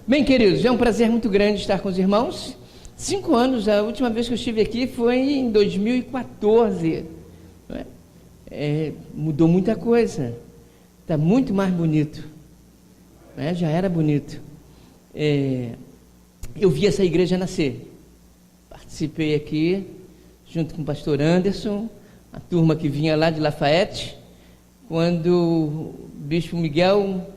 Bem, queridos, é um prazer muito grande estar com os irmãos. 5 anos, a última vez que eu estive aqui foi em 2014. Mudou muita coisa, está muito mais bonito, já era bonito. Eu vi essa igreja nascer, participei aqui, junto com o pastor Anderson, a turma que vinha lá de Lafayette, quando o bispo Miguel,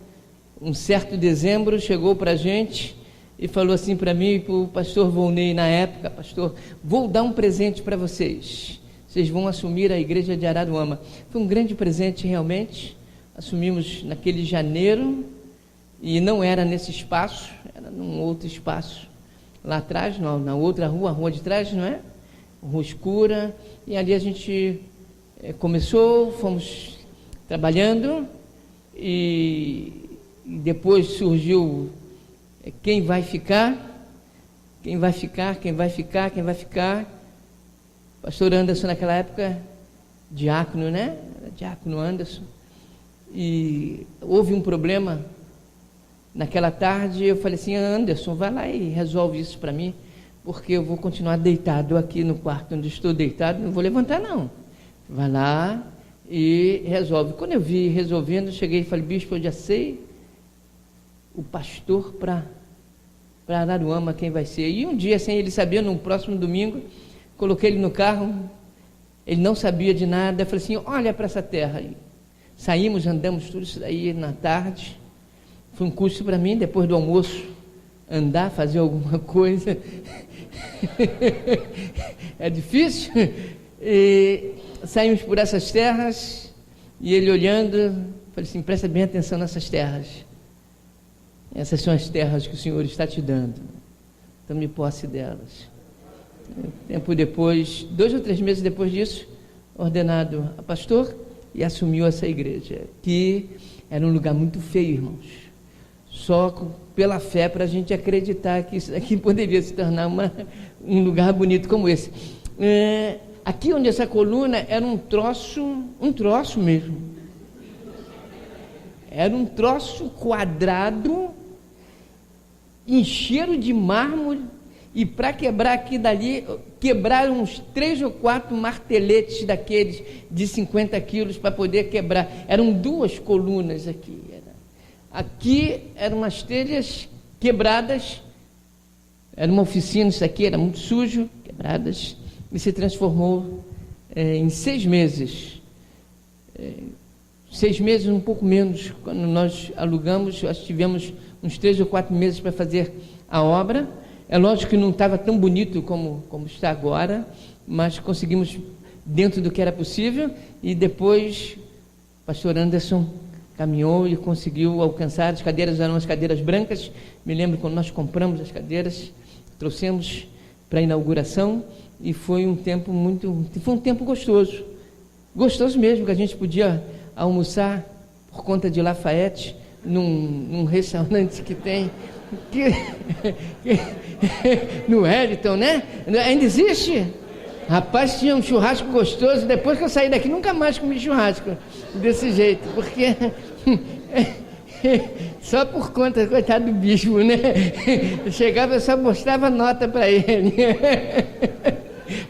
um certo dezembro, chegou para a gente e falou assim para mim e para o pastor Volney na época: pastor, vou dar um presente para vocês vão assumir a igreja de Araruama. Foi um grande presente realmente. Assumimos naquele janeiro, e não era nesse espaço, era num outro espaço lá atrás, na outra rua, a rua de trás, não é? Rua escura, e ali a gente começou, fomos trabalhando, e depois surgiu quem vai ficar. Pastor Anderson, naquela época, diácono, né? Era diácono Anderson. E houve um problema naquela tarde. Eu falei assim: Anderson, vai lá e resolve isso para mim, porque eu vou continuar deitado aqui no quarto onde estou deitado, não vou levantar não. Vai lá e resolve. Quando eu vi resolvendo, cheguei e falei: bispo, eu já sei o pastor para Araruama, quem vai ser. E um dia, sem ele saber, no próximo domingo, coloquei ele no carro, ele não sabia de nada. Eu falei assim: olha para essa terra aí. Saímos, andamos tudo isso daí na tarde. Foi um curso para mim, depois do almoço, andar, fazer alguma coisa. É difícil. E saímos por essas terras, e ele olhando, falei assim: presta bem atenção nessas terras. Essas são as terras que o Senhor está te dando. Tome posse delas. Tempo depois, 2 ou 3 meses depois disso, ordenado a pastor, e assumiu essa igreja, que era um lugar muito feio, irmãos. Só pela fé para a gente acreditar que isso aqui poderia se tornar um lugar bonito como esse. Aqui onde essa coluna era um troço mesmo. Era um troço quadrado, em cheiro de mármore. E para quebrar aqui dali, quebraram uns 3 ou 4 marteletes daqueles de 50 quilos para poder quebrar. Eram 2 colunas aqui. Aqui eram umas telhas quebradas, era uma oficina, isso aqui era muito sujo, quebradas, e se transformou em 6 meses. 6 meses, um pouco menos, quando nós alugamos, nós tivemos uns 3 ou 4 meses para fazer a obra. É lógico que não estava tão bonito como está agora, mas conseguimos dentro do que era possível, e depois o pastor Anderson caminhou e conseguiu alcançar. As cadeiras eram as cadeiras brancas. Me lembro quando nós compramos as cadeiras, trouxemos para a inauguração, e foi um tempo gostoso mesmo, que a gente podia almoçar por conta de Lafayette, num restaurante que tem no Wellington, né? Ainda existe? Rapaz, tinha um churrasco gostoso. Depois que eu saí daqui, nunca mais comi churrasco desse jeito, porque só por conta, coitado do bispo, né? Eu chegava, eu só mostrava nota para ele.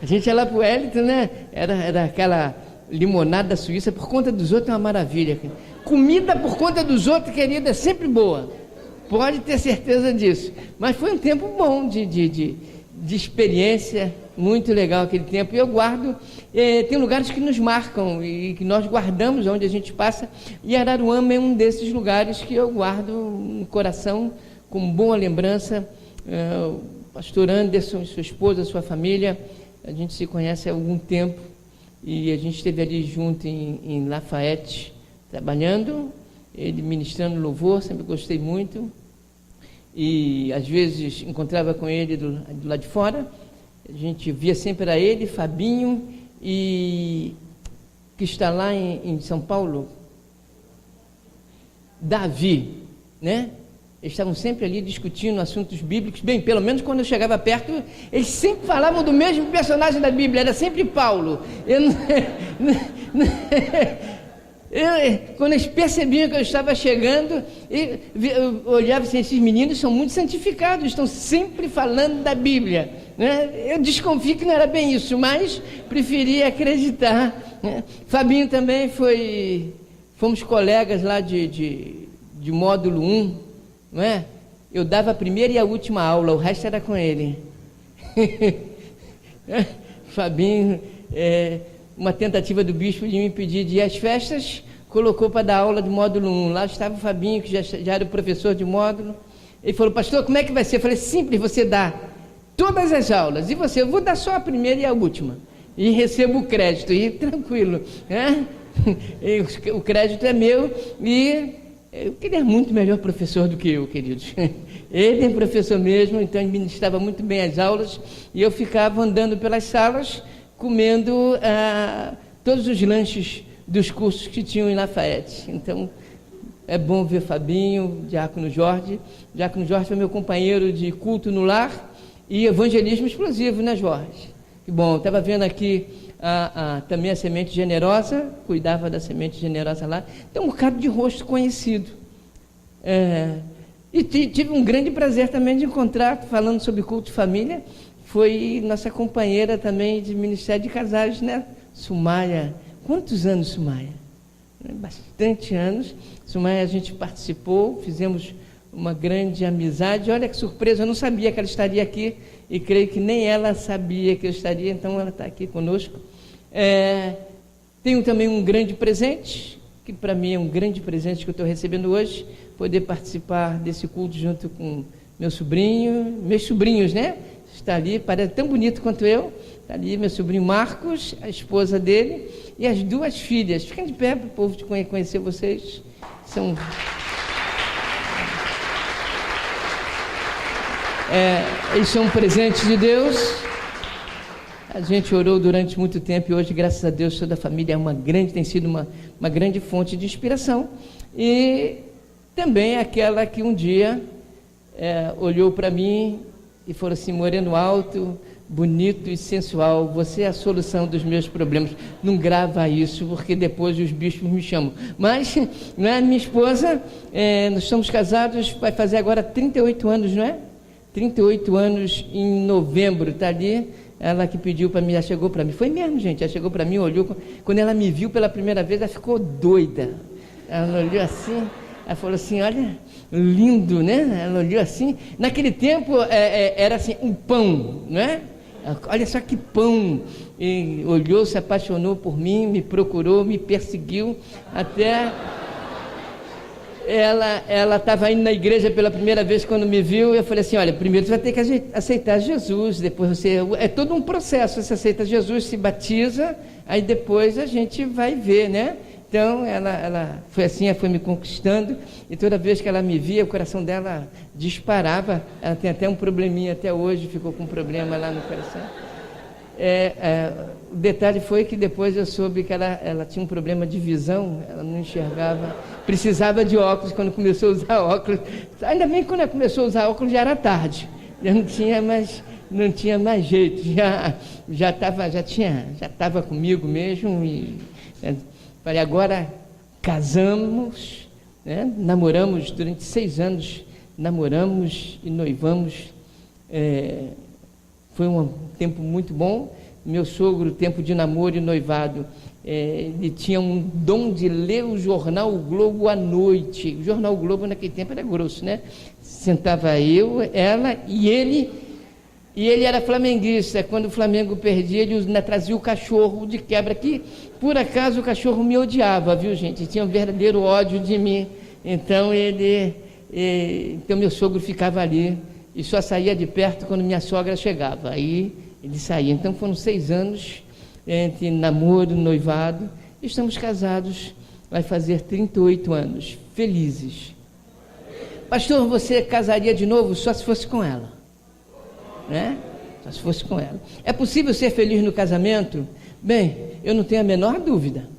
A gente ia lá pro Wellington, né? Era aquela limonada suíça. Por conta dos outros é uma maravilha. Comida por conta dos outros, querida, é sempre boa. Pode ter certeza disso. Mas foi um tempo bom de experiência, muito legal aquele tempo. E eu guardo, tem lugares que nos marcam e que nós guardamos onde a gente passa, e Araruama é um desses lugares que eu guardo no coração com boa lembrança. O pastor Anderson, sua esposa, sua família, a gente se conhece há algum tempo, e a gente esteve ali junto em Lafayette, trabalhando, ele ministrando louvor, sempre gostei muito. E às vezes encontrava com ele do lado de fora, a gente via sempre a ele, Fabinho, e que está lá em São Paulo, Davi, né? Eles estavam sempre ali discutindo assuntos bíblicos. Bem, pelo menos quando eu chegava perto, eles sempre falavam do mesmo personagem da Bíblia, era sempre Paulo. Quando eles percebiam que eu estava chegando, eu olhava assim, esses meninos são muito santificados, estão sempre falando da Bíblia, né? Eu desconfio que não era bem isso, mas preferi acreditar, né? Fabinho também fomos colegas lá de módulo 1, não é? Eu dava a primeira e a última aula, o resto era com ele. Fabinho, uma tentativa do bispo de me impedir de ir às festas, colocou para dar aula de módulo 1. Lá estava o Fabinho, que já era o professor de módulo. Ele falou: pastor, como é que vai ser? Eu falei: simples, você dá todas as aulas, e eu vou dar só a primeira e a última, e recebo o crédito, e tranquilo, né? E o crédito é meu, e ele é muito melhor professor do que eu, queridos. Ele é professor mesmo, então ele ministrava muito bem as aulas, e eu ficava andando pelas salas, comendo todos os lanches dos cursos que tinham em Lafayette. Então, é bom ver Fabinho, Diácono Jorge. Diácono Jorge foi meu companheiro de culto no lar e evangelismo explosivo, né, Jorge? Que bom, estava vendo aqui também a Semente Generosa, cuidava da Semente Generosa lá. Tem um bocado de rosto conhecido. E tive um grande prazer também de encontrar, falando sobre culto de família, foi nossa companheira também de Ministério de Casais, né? Sumaia. Quantos anos, Sumaia? Bastante anos. Sumaia, a gente participou, fizemos uma grande amizade. Olha que surpresa, eu não sabia que ela estaria aqui, e creio que nem ela sabia que eu estaria, então ela está aqui conosco. Tenho também um grande presente, que para mim é um grande presente que eu estou recebendo hoje, poder participar desse culto junto com meus sobrinhos, né? Está ali, parece tão bonito quanto eu. Está ali meu sobrinho Marcos, a esposa dele, e as duas filhas. Fiquem de pé para o povo de conhecer vocês. Eles são presentes de Deus. A gente orou durante muito tempo, e hoje, graças a Deus, toda a família tem sido uma grande fonte de inspiração. E também aquela que um dia olhou para mim e falou assim: moreno alto, bonito e sensual, você é a solução dos meus problemas. Não grava isso, porque depois os bispos me chamam. Mas, não é, minha esposa, nós somos casados, vai fazer agora 38 anos, não é? 38 anos em novembro, está ali. Ela que pediu para mim, ela chegou para mim, foi mesmo, gente, ela chegou para mim, olhou, quando ela me viu pela primeira vez, ela ficou doida. Ela olhou assim, ela falou assim: olha, lindo, né? Ela olhou assim, naquele tempo era assim, um pão, né? Olha só que pão. E olhou, se apaixonou por mim, me procurou, me perseguiu, até ela estava indo na igreja pela primeira vez. Quando me viu, eu falei assim: olha, primeiro você vai ter que aceitar Jesus, depois é todo um processo, você aceita Jesus, se batiza, aí depois a gente vai ver, né? Então ela foi assim, ela foi me conquistando, e toda vez que ela me via, o coração dela disparava. Ela tem até um probleminha até hoje, ficou com um problema lá no coração. O detalhe foi que depois eu soube que ela tinha um problema de visão, ela não enxergava, precisava de óculos. Quando começou a usar óculos, ainda bem que quando ela começou a usar óculos já era tarde, já não tinha mais jeito, já estava comigo mesmo. E falei: agora casamos, né? Namoramos durante 6 anos, namoramos e noivamos. Foi um tempo muito bom. Meu sogro, tempo de namoro e noivado, ele tinha um dom de ler o jornal O Globo à noite. O jornal O Globo naquele tempo era grosso, né? Sentava eu, ela e ele era flamenguista. Quando o Flamengo perdia, ele trazia o cachorro de quebra, que por acaso o cachorro me odiava, viu, gente? Tinha um verdadeiro ódio de mim. Então então meu sogro ficava ali e só saía de perto quando minha sogra chegava. Aí ele saía. Então foram 6 anos entre namoro, noivado. Estamos casados, vai fazer 38 anos, felizes. Pastor, você casaria de novo? Só se fosse com ela, né? Só se fosse com ela. É possível ser feliz no casamento? Bem, eu não tenho a menor dúvida.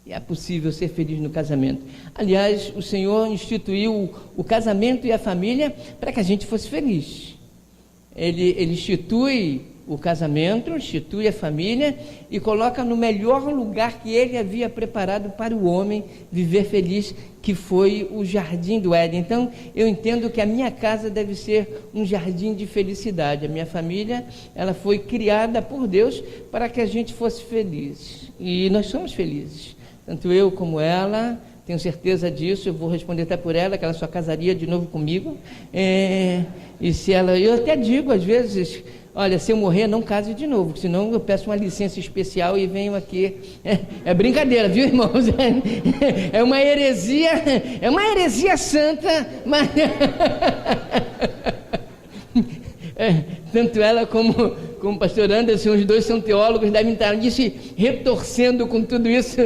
É possível ser feliz no casamento. Aliás, o Senhor instituiu o casamento e a família para que a gente fosse feliz. Ele institui o casamento, institui a família e coloca no melhor lugar que ele havia preparado para o homem viver feliz, que foi o jardim do Éden. Então, eu entendo que a minha casa deve ser um jardim de felicidade. A minha família, ela foi criada por Deus para que a gente fosse feliz. E nós somos felizes, tanto eu como ela. Tenho certeza disso. Eu vou responder até por ela, que ela só casaria de novo comigo. E se ela, eu até digo às vezes, olha, se eu morrer, não case de novo, senão eu peço uma licença especial e venho aqui. É brincadeira, viu, irmãos? É uma heresia santa, mas tanto ela como o pastor Anderson, os dois são teólogos, devem estar ali se retorcendo com tudo isso.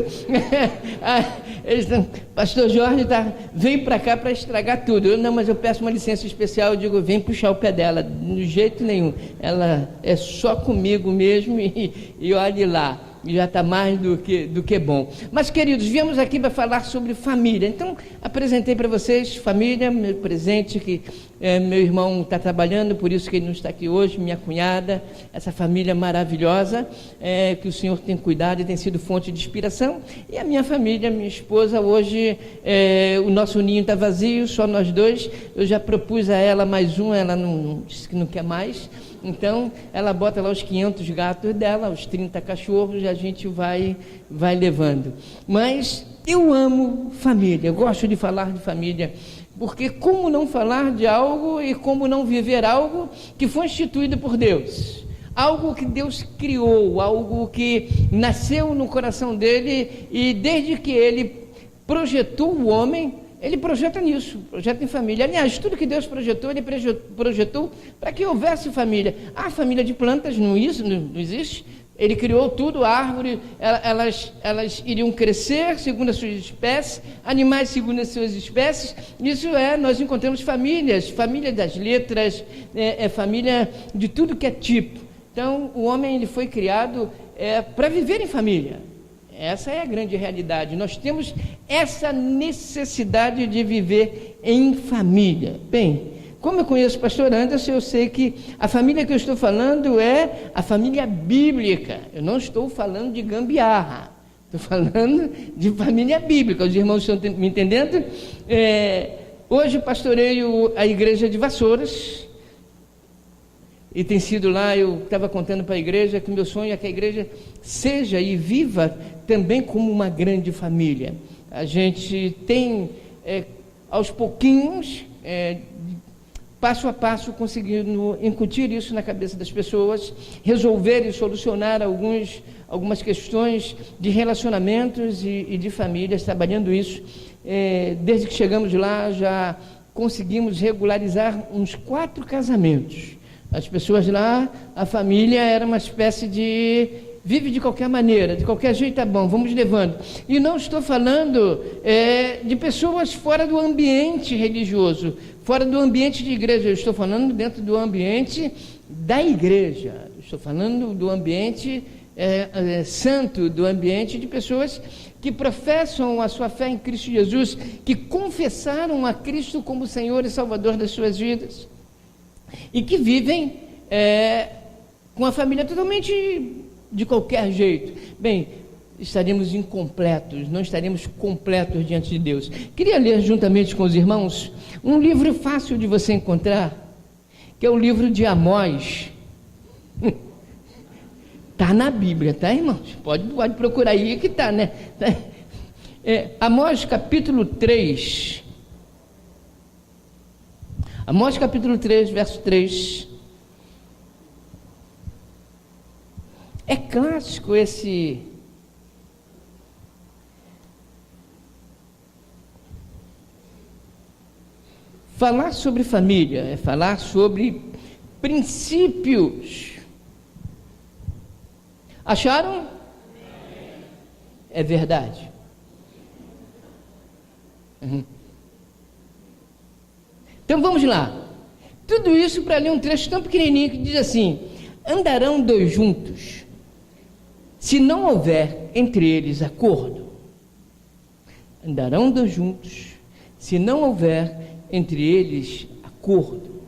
Pastor Jorge veio para cá para estragar tudo. Não, mas eu peço uma licença especial. Eu digo, vem puxar o pé dela. De jeito nenhum, ela é só comigo mesmo, e olhe lá, já está mais do que bom. Mas, queridos, viemos aqui para falar sobre família. Então, apresentei para vocês família, meu presente, que meu irmão está trabalhando, por isso que ele não está aqui hoje, minha cunhada, essa família maravilhosa, que o Senhor tem cuidado e tem sido fonte de inspiração. E a minha família, minha esposa, hoje o nosso ninho está vazio, só nós dois. Eu já propus a ela mais um, ela não disse que não quer mais. Então, ela bota lá os 500 gatos dela, os 30 cachorros, e a gente vai levando. Mas eu amo família, eu gosto de falar de família, porque como não falar de algo e como não viver algo que foi instituído por Deus? Algo que Deus criou, algo que nasceu no coração dele, e desde que ele projetou o homem, ele projeta nisso, projeta em família. Aliás, tudo que Deus projetou, ele projetou para que houvesse família. A família de plantas não existe. Ele criou tudo, árvore, elas iriam crescer segundo as suas espécies, animais segundo as suas espécies. Isso nós encontramos famílias, família das letras, família de tudo que é tipo. Então, o homem ele foi criado para viver em família. Essa é a grande realidade. Nós temos essa necessidade de viver em família. Bem, como eu conheço o pastor Anderson, eu sei que a família que eu estou falando é a família bíblica. Eu não estou falando de gambiarra. Estou falando de família bíblica. Os irmãos estão me entendendo? Hoje eu pastoreio a igreja de Vassouras. E tem sido lá, eu estava contando para a igreja que o meu sonho é que a igreja seja e viva também como uma grande família. A gente tem, aos pouquinhos, passo a passo, conseguindo incutir isso na cabeça das pessoas, resolver e solucionar algumas questões de relacionamentos e de famílias, trabalhando isso. Desde que chegamos lá, já conseguimos regularizar uns 4 casamentos. As pessoas lá, a família era uma espécie de vive de qualquer maneira, de qualquer jeito tá bom, vamos levando. E não estou falando de pessoas fora do ambiente religioso, fora do ambiente de igreja, eu estou falando dentro do ambiente da igreja, estou falando do ambiente santo, do ambiente de pessoas que professam a sua fé em Cristo Jesus, que confessaram a Cristo como Senhor e Salvador das suas vidas, e que vivem com a família totalmente de qualquer jeito. Bem, estaremos incompletos, não estaremos completos diante de Deus. Queria ler juntamente com os irmãos um livro fácil de você encontrar, que é o livro de Amós. Está na Bíblia, tá, irmãos? Pode procurar aí que está, né? Amós capítulo 3. Amós capítulo 3, verso 3. É clássico esse falar sobre família, é falar sobre princípios. Acharam? É verdade. Então vamos lá. Tudo isso para ler um trecho tão pequenininho que diz assim: andarão 2 juntos, se não houver entre eles acordo. Andarão 2 juntos, se não houver entre eles acordo.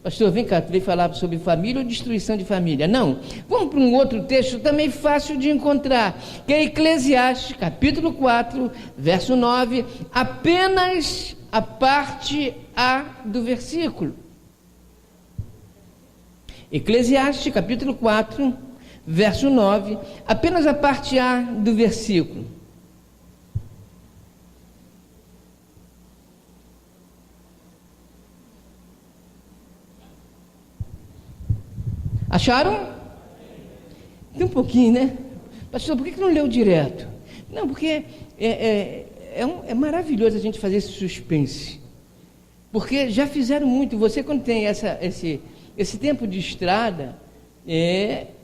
Pastor, vem cá, tu veio falar sobre família ou destruição de família? Não. Vamos para um outro texto também fácil de encontrar, que é Eclesiastes, capítulo 4, verso 9, apenas a parte A do versículo. Eclesiastes, capítulo 4, verso 9, apenas a parte A do versículo. Acharam? Tem um pouquinho, né? Pastor, por que não leu direto? Não, porque é maravilhoso a gente fazer esse suspense. Porque já fizeram muito. Você, quando tem esse tempo de estrada,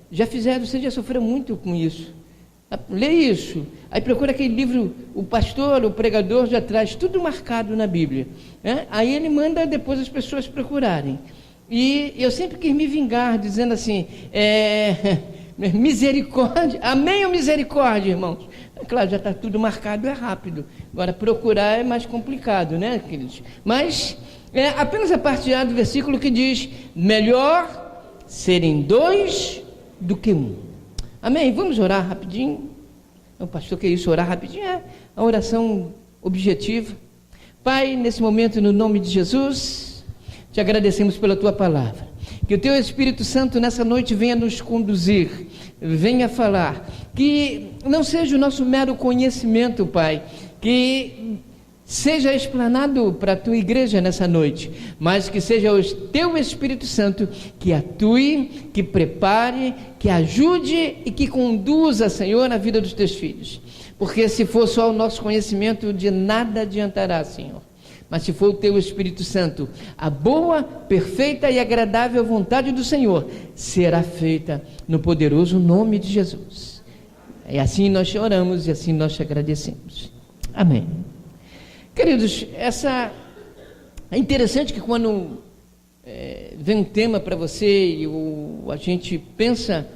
já fizeram, você já sofreu muito com isso. Lê isso. Aí procura aquele livro, o pastor, o pregador já traz tudo marcado na Bíblia. Aí ele manda depois as pessoas procurarem. E eu sempre quis me vingar, dizendo assim, misericórdia, amém ou misericórdia, irmãos? Claro, já está tudo marcado, é rápido. Agora, procurar é mais complicado, né, queridos? Mas, apenas a parte A do versículo que diz, melhor serem dois do que um. Amém? Vamos orar rapidinho? O pastor quer isso, orar rapidinho? É a oração objetiva. Pai, nesse momento, no nome de Jesus, te agradecemos pela tua palavra, que o teu Espírito Santo nessa noite venha nos conduzir, venha falar, que não seja o nosso mero conhecimento, Pai, que seja explanado para a tua igreja nessa noite, mas que seja o teu Espírito Santo que atue, que prepare, que ajude e que conduza, Senhor, na vida dos teus filhos, porque se for só o nosso conhecimento, de nada adiantará, Senhor. Mas se for o teu Espírito Santo, a boa, perfeita e agradável vontade do Senhor será feita no poderoso nome de Jesus. E assim nós te oramos e assim nós te agradecemos. Amém. Queridos, é interessante que quando vem um tema para você e a gente pensa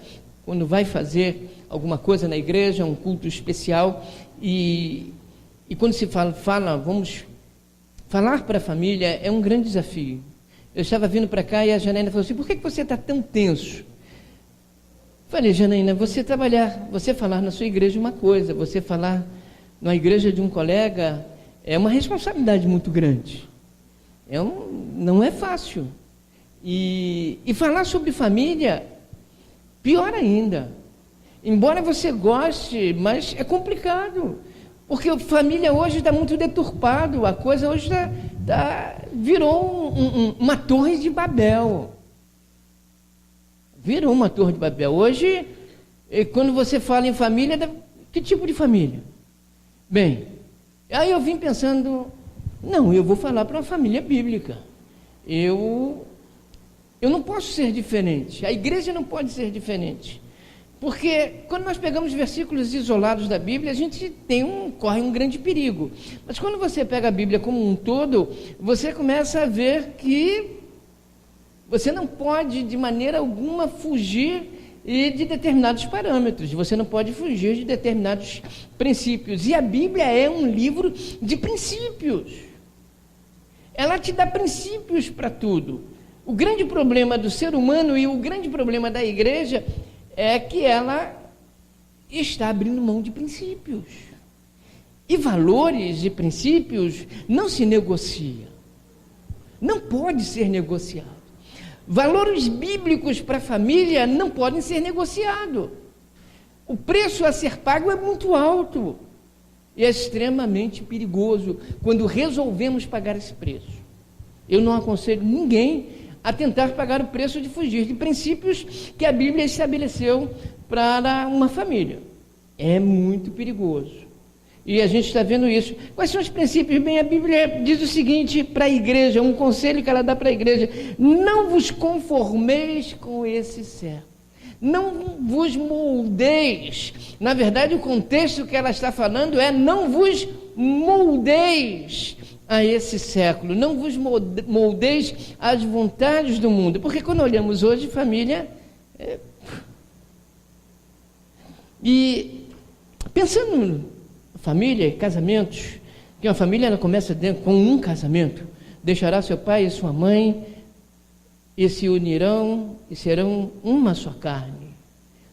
quando vai fazer alguma coisa na igreja, um culto especial, e quando se fala vamos falar para a família, é um grande desafio. Eu estava vindo para cá e a Janaína falou assim, por que você está tão tenso? Falei, Janaína, você falar na sua igreja uma coisa, você falar na igreja de um colega, é uma responsabilidade muito grande. Não é fácil. E falar sobre família, pior ainda. Embora você goste, mas é complicado. Porque a família hoje está muito deturpado, a coisa hoje virou uma torre de Babel. Virou uma torre de Babel. Hoje, quando você fala em família, que tipo de família? Bem, aí eu vim pensando, não, eu vou falar para uma família bíblica. Eu não posso ser diferente, a igreja não pode ser diferente. Porque quando nós pegamos versículos isolados da Bíblia, a gente corre um grande perigo. Mas quando você pega a Bíblia como um todo, você começa a ver que você não pode de maneira alguma fugir de determinados parâmetros, você não pode fugir de determinados princípios. E a Bíblia é um livro de princípios. Ela te dá princípios para tudo. O grande problema do ser humano e o grande problema da igreja é que ela está abrindo mão de princípios. E valores e princípios não se negociam. Não pode ser negociado. Valores bíblicos para a família não podem ser negociados. O preço a ser pago é muito alto. E é extremamente perigoso quando resolvemos pagar esse preço. Eu não aconselho ninguém a tentar pagar o preço de fugir de princípios que a Bíblia estabeleceu para uma família. É muito perigoso. E a gente está vendo isso. Quais são os princípios? Bem, a Bíblia diz o seguinte para a igreja, um conselho que ela dá para a igreja: não vos conformeis com esse século. Não vos moldeis. Na verdade, o contexto que ela está falando é: não vos moldeis a esse século, não vos moldeis às vontades do mundo, porque quando olhamos hoje família, e pensando em família, casamentos, que uma família ela começa com um casamento, deixará seu pai e sua mãe, e se unirão e serão uma só carne.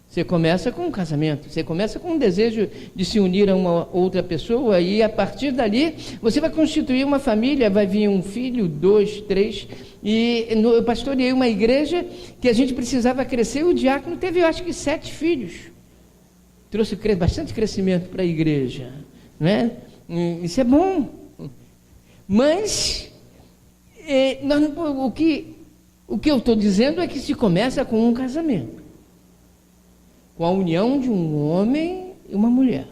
Você começa com um casamento, você começa com um desejo de se unir a uma outra pessoa, e a partir dali você vai constituir uma família, vai vir um filho, 2, 3, e eu pastoreei uma igreja que a gente precisava crescer, o diácono teve, eu acho que 7 filhos, trouxe bastante crescimento para a igreja, não é? Isso é bom, mas o que eu estou dizendo é que se começa com um casamento, com a união de um homem e uma mulher,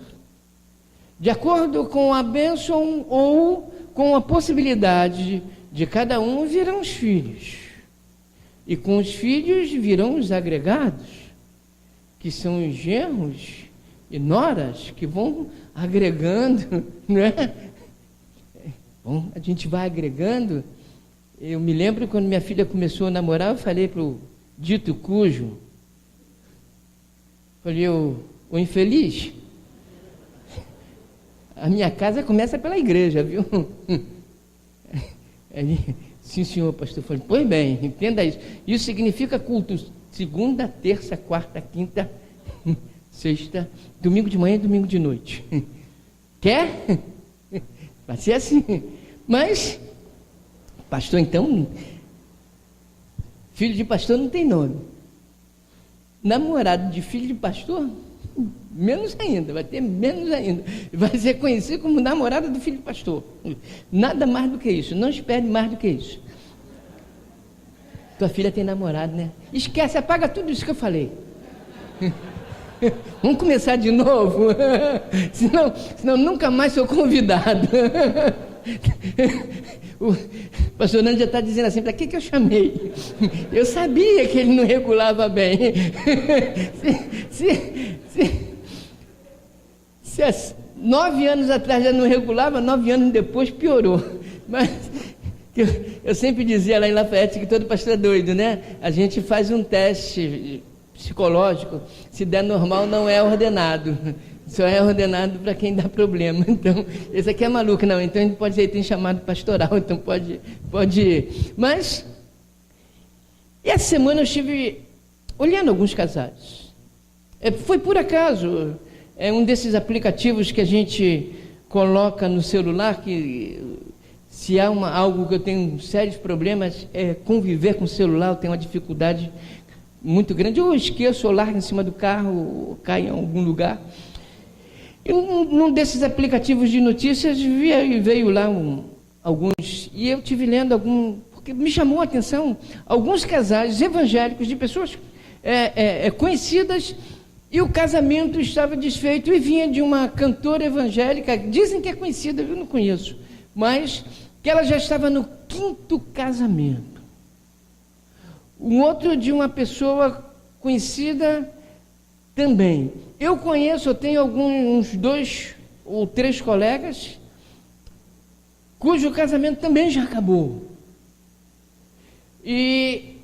de acordo com a bênção ou com a possibilidade de cada um virão os filhos, e com os filhos virão os agregados, que são os genros e noras, que vão agregando, não é? Bom, a gente vai agregando. Eu me lembro quando minha filha começou a namorar, eu falei para o dito cujo, falei, o infeliz, a minha casa começa pela igreja, viu? Ele, sim, senhor, pastor. Eu falei, pois bem, entenda isso. Isso significa culto segunda, terça, quarta, quinta, sexta, domingo de manhã e domingo de noite. Quer? Vai ser assim. Mas, pastor, então, filho de pastor não tem nome. Namorado de filho de pastor, menos ainda, vai ter menos ainda. Vai ser conhecido como namorado do filho de pastor. Nada mais do que isso, não espere mais do que isso. Tua filha tem namorado, né? Esquece, apaga tudo isso que eu falei. Vamos começar de novo, senão nunca mais sou convidado. O pastor Nando já está dizendo assim, para que eu chamei? Eu sabia que ele não regulava bem. Se 9 anos atrás já não regulava, 9 anos depois piorou. Mas eu sempre dizia lá em Lafayette que todo pastor é doido, né? A gente faz um teste psicológico, se der normal não é ordenado, só é ordenado para quem dá problema. Então, esse aqui é maluco, não, então ele pode ir, tem chamado pastoral, então pode ir. Mas, essa semana eu estive olhando alguns casais, foi por acaso, é um desses aplicativos que a gente coloca no celular, que se há algo que eu tenho sérios problemas, é conviver com o celular, eu tenho uma dificuldade muito grande, eu esqueço, eu largo em cima do carro, caio em algum lugar. E num desses aplicativos de notícias veio lá alguns, e eu tive lendo porque me chamou a atenção, alguns casais evangélicos de pessoas conhecidas, e o casamento estava desfeito, e vinha de uma cantora evangélica, dizem que é conhecida, eu não conheço, mas que ela já estava no 5º casamento. Um outro de uma pessoa conhecida também. Eu tenho uns 2 ou 3 colegas cujo casamento também já acabou. E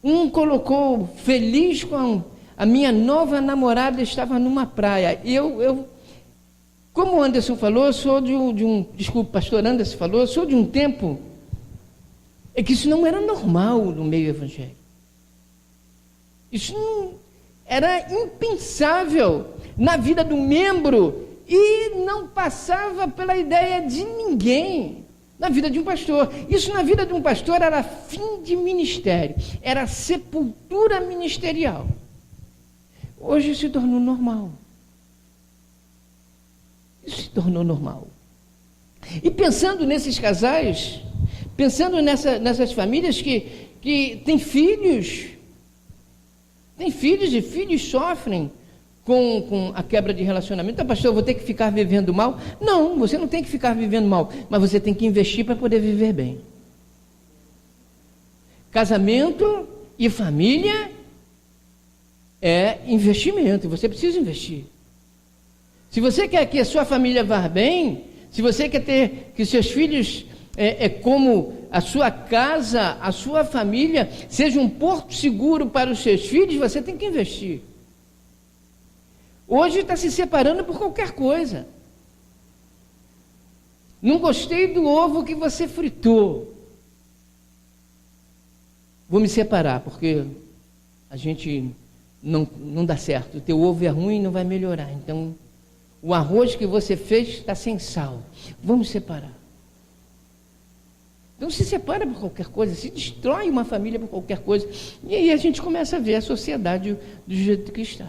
um colocou feliz com a minha nova namorada estava numa praia. E como o Anderson falou, eu sou desculpa, pastor Anderson falou, eu sou de um tempo que isso não era normal no meio evangélico. Isso não era impensável na vida do membro e não passava pela ideia de ninguém na vida de um pastor. Isso na vida de um pastor era fim de ministério, era sepultura ministerial. Hoje se tornou normal. Isso se tornou normal. E pensando nesses casais, pensando nessas famílias que têm filhos, e filhos sofrem com a quebra de relacionamento. Então, pastor, eu vou ter que ficar vivendo mal? Não, você não tem que ficar vivendo mal, mas você tem que investir para poder viver bem. Casamento e família é investimento, você precisa investir. Se você quer que a sua família vá bem, se você quer ter que seus filhos, como a sua casa, a sua família, seja um porto seguro para os seus filhos, você tem que investir. Hoje está se separando por qualquer coisa. Não gostei do ovo que você fritou. vou me separar, porque a gente não dá certo. O teu ovo é ruim e não vai melhorar. Então, o arroz que você fez está sem sal. Vamos separar. Então se separa por qualquer coisa, se destrói uma família por qualquer coisa. E aí a gente começa a ver a sociedade do jeito que está.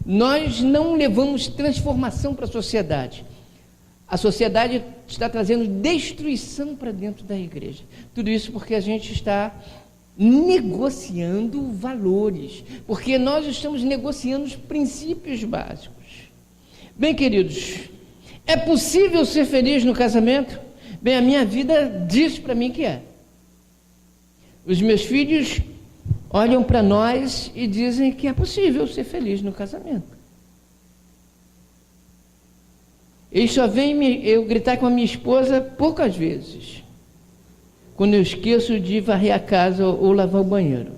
Nós não levamos transformação para a sociedade. A sociedade está trazendo destruição para dentro da igreja. Tudo isso porque a gente está negociando valores, porque nós estamos negociando os princípios básicos. Bem, queridos, é possível ser feliz no casamento? Bem, a minha vida diz para mim que é. Os meus filhos olham para nós e dizem que é possível ser feliz no casamento. Eles só veem eu gritar com a minha esposa poucas vezes, quando eu esqueço de varrer a casa ou lavar o banheiro.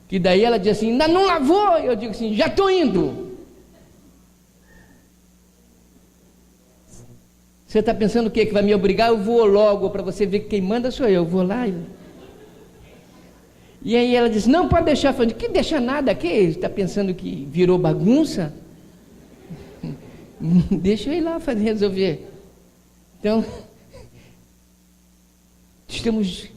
Que daí ela diz assim, ainda não lavou? Eu digo assim, já estou indo. Você está pensando o quê? Que vai me obrigar? Eu vou logo, para você ver que quem manda sou eu. Eu vou lá e aí ela diz, não, pode deixar. Eu falei, que deixa nada, que está pensando que virou bagunça? Deixa eu ir lá resolver. Então, estamos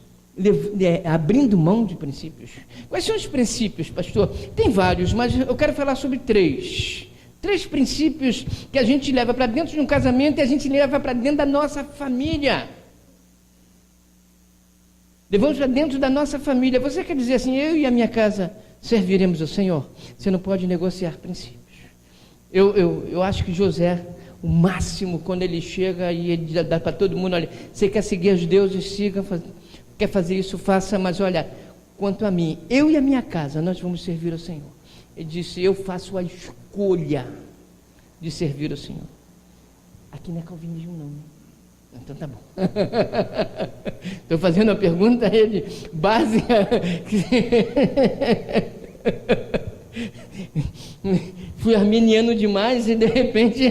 abrindo mão de princípios. Quais são os princípios, pastor? Tem vários, mas eu quero falar sobre três. Três princípios que a gente leva para dentro de um casamento e a gente leva para dentro da nossa família. Levamos para dentro da nossa família. Você quer dizer assim, eu e a minha casa serviremos ao Senhor? Você não pode negociar princípios. Eu acho que José, o máximo, quando ele chega e ele dá para todo mundo, olha, você quer seguir os deuses, siga, quer fazer isso, faça, mas olha, quanto a mim, eu e a minha casa, nós vamos servir ao Senhor. Ele disse, eu faço a escolha de servir ao Senhor. Aqui não é calvinismo não, né? Então tá bom. Estou fazendo uma pergunta a ele, básica. Fui arminiano demais e de repente...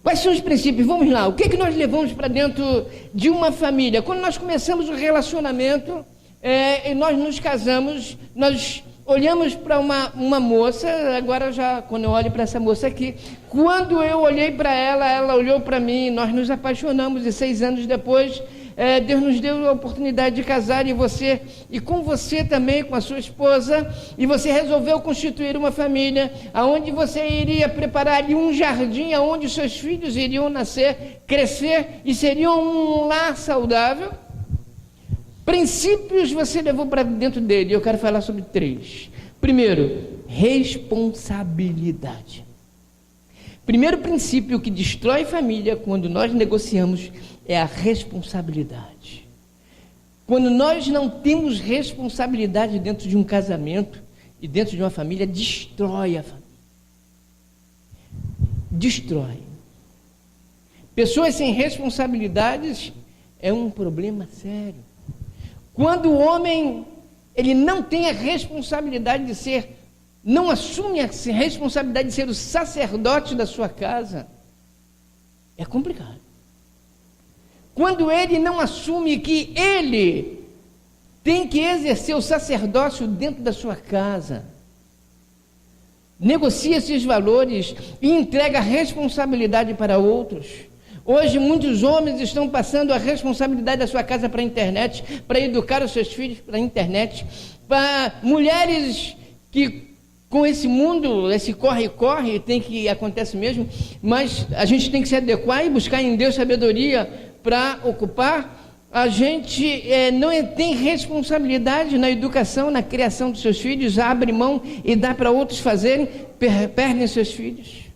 Quais são os princípios? Vamos lá, o que nós levamos para dentro de uma família? Quando nós começamos o relacionamento, e nós nos casamos, nós olhamos para uma moça, agora já, quando eu olho para essa moça aqui, quando eu olhei para ela, ela olhou para mim, nós nos apaixonamos e 6 anos depois, Deus nos deu a oportunidade de casar e com você também, com a sua esposa, e você resolveu constituir uma família, aonde você iria preparar ali um jardim, aonde seus filhos iriam nascer, crescer e seriam um lar saudável. Princípios você levou para dentro dele, eu quero falar sobre 3. Primeiro, responsabilidade. Primeiro princípio que destrói família quando nós negociamos é a responsabilidade. Quando nós não temos responsabilidade dentro de um casamento e dentro de uma família, destrói a família. Destrói. Pessoas sem responsabilidades é um problema sério. Quando o homem, ele não tem a responsabilidade de ser, não assume a responsabilidade de ser o sacerdote da sua casa, é complicado. Quando ele não assume que ele tem que exercer o sacerdócio dentro da sua casa, negocia esses valores e entrega a responsabilidade para outros. Hoje muitos homens estão passando a responsabilidade da sua casa para a internet, para educar os seus filhos para a internet, para mulheres que com esse mundo, esse corre-corre, acontece mesmo, mas a gente tem que se adequar e buscar em Deus sabedoria para ocupar. A gente não tem responsabilidade na educação, na criação dos seus filhos, abre mão e dá para outros fazerem, perdem seus filhos.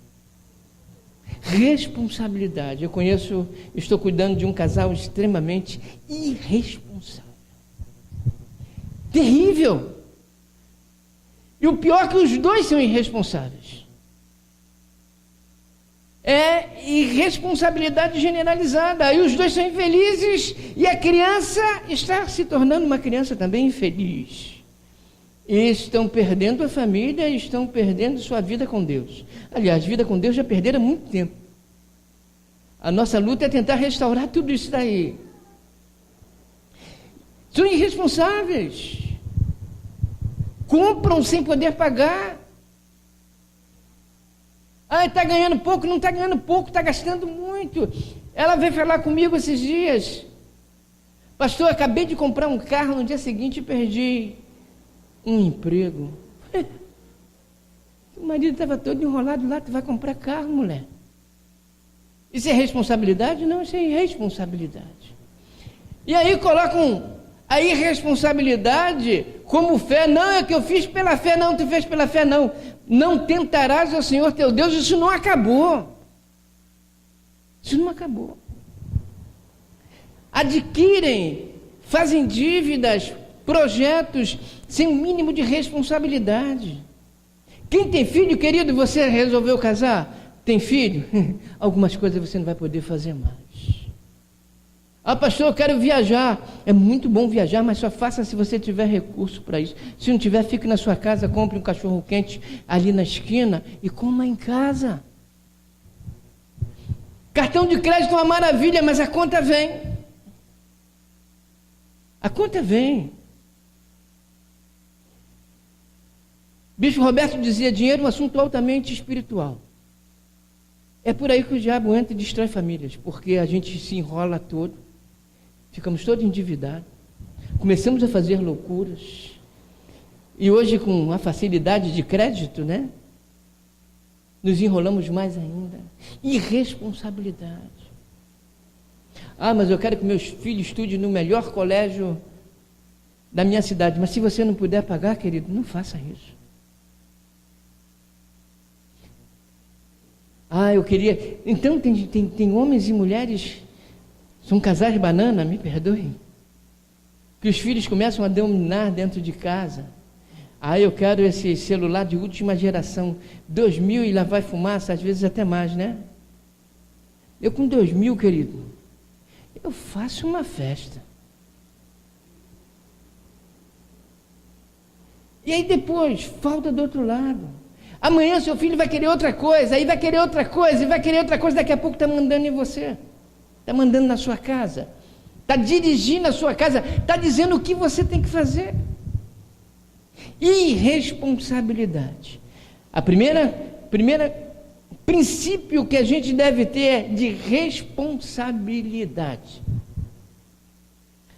Responsabilidade. Estou cuidando de um casal extremamente irresponsável. Terrível. E o pior é que os dois são irresponsáveis. É irresponsabilidade generalizada. Aí os dois são infelizes e a criança está se tornando uma criança também infeliz. E estão perdendo a família e estão perdendo sua vida com Deus. Aliás, vida com Deus já perderam há muito tempo. A nossa luta é tentar restaurar tudo isso daí. São irresponsáveis. Compram sem poder pagar. Ah, está ganhando pouco, não está ganhando pouco, está gastando muito. Ela veio falar comigo esses dias. Pastor, acabei de comprar um carro, no dia seguinte perdi um emprego. O marido estava todo enrolado lá, tu vai comprar carro, mulher. Isso é responsabilidade? Não, isso é irresponsabilidade. E aí colocam a irresponsabilidade como fé. Não, é que eu fiz pela fé. Não, tu fez pela fé, não. Não tentarás ao Senhor teu Deus. Isso não acabou. Isso não acabou. Adquirem, fazem dívidas, projetos sem o mínimo de responsabilidade. Quem tem filho, querido, você resolveu casar? Tem filho? Algumas coisas você não vai poder fazer mais. Ah, pastor, eu quero viajar. É muito bom viajar, mas só faça se você tiver recurso para isso. Se não tiver, fique na sua casa, compre um cachorro quente ali na esquina e coma em casa. Cartão de crédito é uma maravilha, mas a conta vem. A conta vem. Bispo Roberto dizia, dinheiro é um assunto altamente espiritual. É por aí que o diabo entra e destrói famílias, porque a gente se enrola todo, ficamos todos endividados, começamos a fazer loucuras, e hoje com a facilidade de crédito, né? Nos enrolamos mais ainda. Irresponsabilidade. Ah, mas eu quero que meus filhos estudem no melhor colégio da minha cidade, mas se você não puder pagar, querido, não faça isso. Ah, eu queria... Então, tem homens e mulheres, são casais banana, me perdoem, que os filhos começam a dominar dentro de casa. Ah, eu quero esse celular de última geração, 2000 e lá vai fumaça, às vezes até mais, né? Eu com 2000, querido, eu faço uma festa. E aí depois, falta do outro lado. Amanhã seu filho vai querer outra coisa, aí vai querer outra coisa, e vai querer outra coisa, daqui a pouco está mandando em você, está mandando na sua casa, está dirigindo a sua casa, está dizendo o que você tem que fazer. Irresponsabilidade. A primeira princípio que a gente deve ter é de responsabilidade.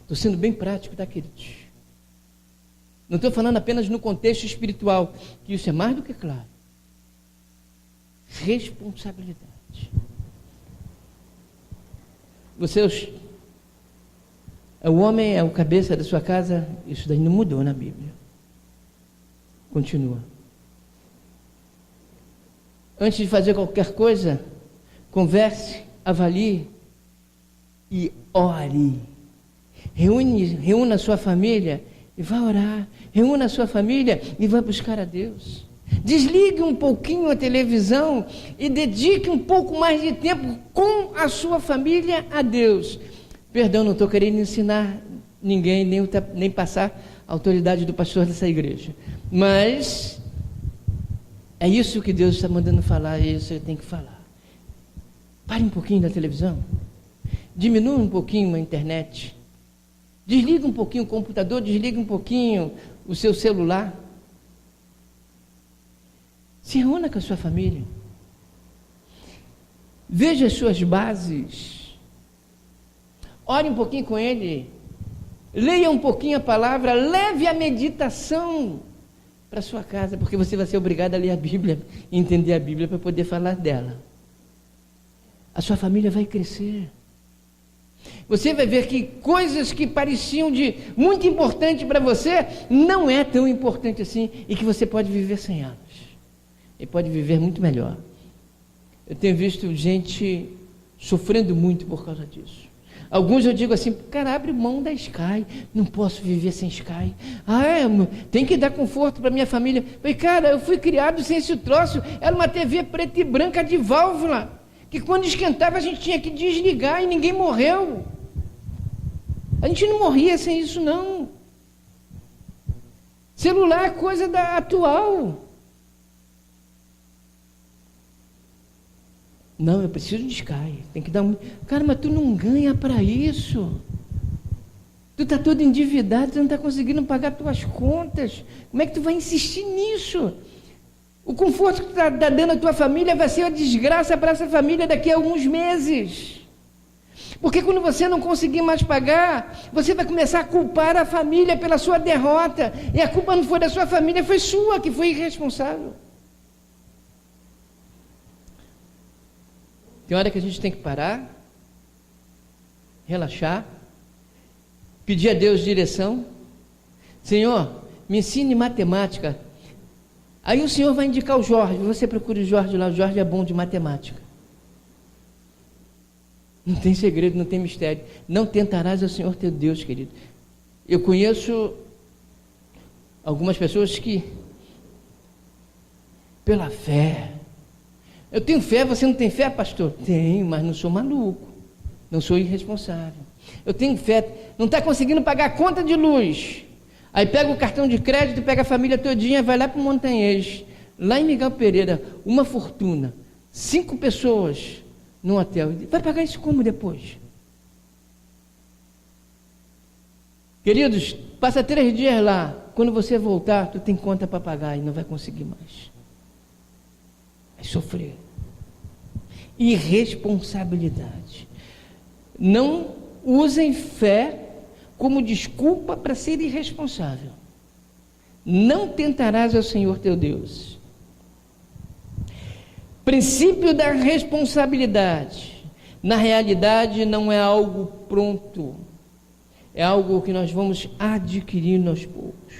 Estou sendo bem prático, tá, queridos? Não estou falando apenas no contexto espiritual, que isso é mais do que claro. Responsabilidade. O homem é o cabeça da sua casa, isso daí não mudou na Bíblia. Continua. Antes de fazer qualquer coisa, converse, avalie e ore. Reúna a sua família e vá orar. Reúna a sua família e vá buscar a Deus. Desligue um pouquinho a televisão e dedique um pouco mais de tempo com a sua família a Deus. Perdão, não estou querendo ensinar ninguém, nem passar a autoridade do pastor dessa igreja. Mas é isso que Deus está mandando falar, é isso que eu tenho que falar. Pare um pouquinho da televisão. Diminua um pouquinho a internet. Desliga um pouquinho o computador, desliga um pouquinho o seu celular. Se reúna com a sua família. Veja as suas bases. Ore um pouquinho com ele. Leia um pouquinho a palavra. Leve a meditação para a sua casa, porque você vai ser obrigado a ler a Bíblia, entender a Bíblia para poder falar dela. A sua família vai crescer. Você vai ver que coisas que pareciam de muito importante para você, não é tão importante assim, e que você pode viver sem elas. E pode viver muito melhor. Eu tenho visto gente sofrendo muito por causa disso. Alguns eu digo assim, cara, abre mão da Sky, não posso viver sem Sky. Tem que dar conforto para minha família. Falei, cara, eu fui criado sem esse troço, era uma TV preta e branca de válvula, que quando esquentava a gente tinha que desligar e ninguém morreu. A gente não morria sem isso, não. Celular é coisa atual. Não, eu preciso de Sky. Tem que dar um... Cara, mas tu não ganha para isso. Tu está todo endividado, tu não está conseguindo pagar tuas contas. Como é que tu vai insistir nisso? O conforto que tu está dando à tua família vai ser uma desgraça para essa família daqui a alguns meses. Porque quando você não conseguir mais pagar, você vai começar a culpar a família pela sua derrota. E a culpa não foi da sua família, foi sua, que foi irresponsável. Tem hora que a gente tem que parar, relaxar, pedir a Deus direção. Senhor, me ensine matemática. Aí o Senhor vai indicar o Jorge. Você procura o Jorge lá, o Jorge é bom de matemática. Não tem segredo, não tem mistério. Não tentarás ao Senhor teu Deus, querido. Eu conheço algumas pessoas que, pela fé, eu tenho fé, você não tem fé, pastor? Tenho, mas não sou maluco, não sou irresponsável. Eu tenho fé, não está conseguindo pagar a conta de luz. Aí pega o cartão de crédito, pega a família todinha, vai lá para o Montanhês, lá em Miguel Pereira, uma fortuna, 5 pessoas num hotel. Vai pagar isso como depois? Queridos, passa 3 dias lá, quando você voltar, tu tem conta para pagar e não vai conseguir mais. Vai sofrer. Irresponsabilidade. Não usem fé como desculpa para ser irresponsável. Não tentarás ao Senhor teu Deus. Princípio da responsabilidade. Na realidade, não é algo pronto. É algo que nós vamos adquirindo aos poucos.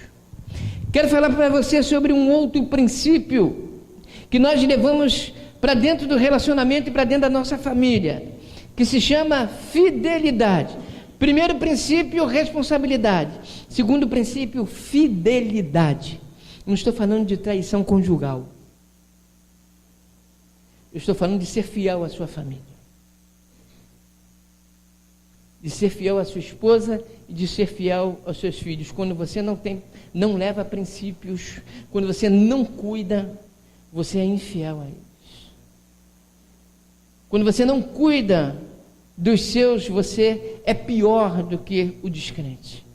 Quero falar para você sobre um outro princípio que nós levamos para dentro do relacionamento e para dentro da nossa família, que se chama fidelidade. Primeiro princípio, responsabilidade. Segundo princípio, fidelidade. Não estou falando de traição conjugal. Eu estou falando de ser fiel à sua família. De ser fiel à sua esposa e de ser fiel aos seus filhos. Quando você não leva princípios, quando você não cuida, você é infiel a eles. Quando você não cuida dos seus, você é pior do que o descrente.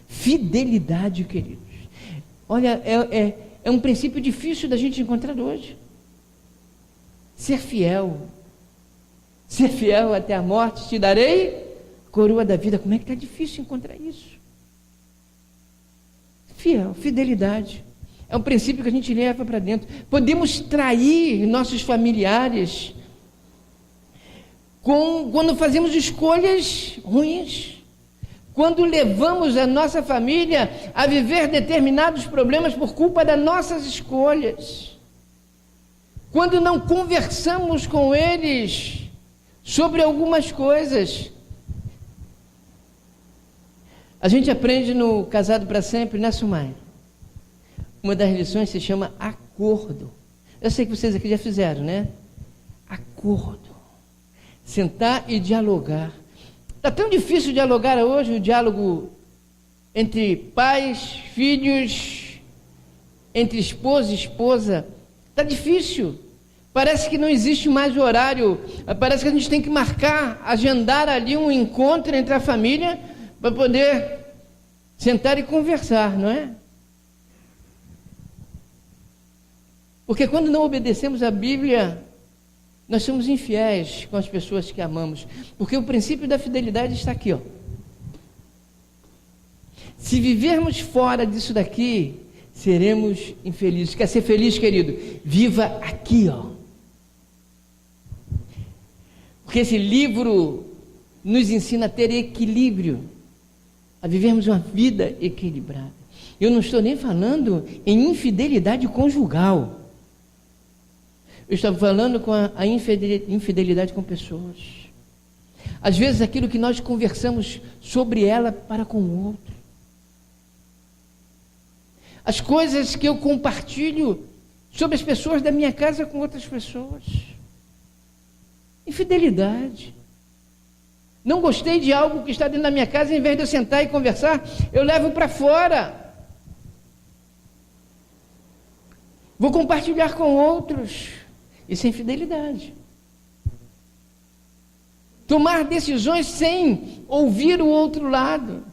Fidelidade, queridos. Olha, é um princípio difícil da gente encontrar hoje. Ser fiel. Ser fiel até a morte, te darei coroa da vida. Como é que está difícil encontrar isso? Fiel, fidelidade. É um princípio que a gente leva para dentro. Podemos trair nossos familiares quando fazemos escolhas ruins, quando levamos a nossa família a viver determinados problemas por culpa das nossas escolhas, quando não conversamos com eles sobre algumas coisas. A gente aprende no Casado para Sempre, né, Sumaia? Uma das lições se chama acordo. Eu sei que vocês aqui já fizeram, né? Acordo. Sentar e dialogar. Está tão difícil dialogar hoje, o diálogo entre pais, filhos, entre esposo e esposa. Está difícil. Parece que não existe mais horário. Parece que a gente tem que marcar, agendar ali um encontro entre a família para poder sentar e conversar, não é? Porque quando não obedecemos a Bíblia, nós somos infiéis com as pessoas que amamos, porque o princípio da fidelidade está aqui, ó. Se vivermos fora disso daqui, seremos infelizes. Quer ser feliz, querido? Viva aqui, ó. Porque esse livro nos ensina a ter equilíbrio, a vivermos uma vida equilibrada. Eu não estou nem falando em infidelidade conjugal. Eu estava falando com a infidelidade com pessoas. Às vezes aquilo que nós conversamos sobre ela para com o outro. As coisas que eu compartilho sobre as pessoas da minha casa com outras pessoas. Infidelidade. Não gostei de algo que está dentro da minha casa, em vez de eu sentar e conversar, eu levo para fora. Vou compartilhar com outros. Isso é infidelidade. tomar decisões sem ouvir o outro lado.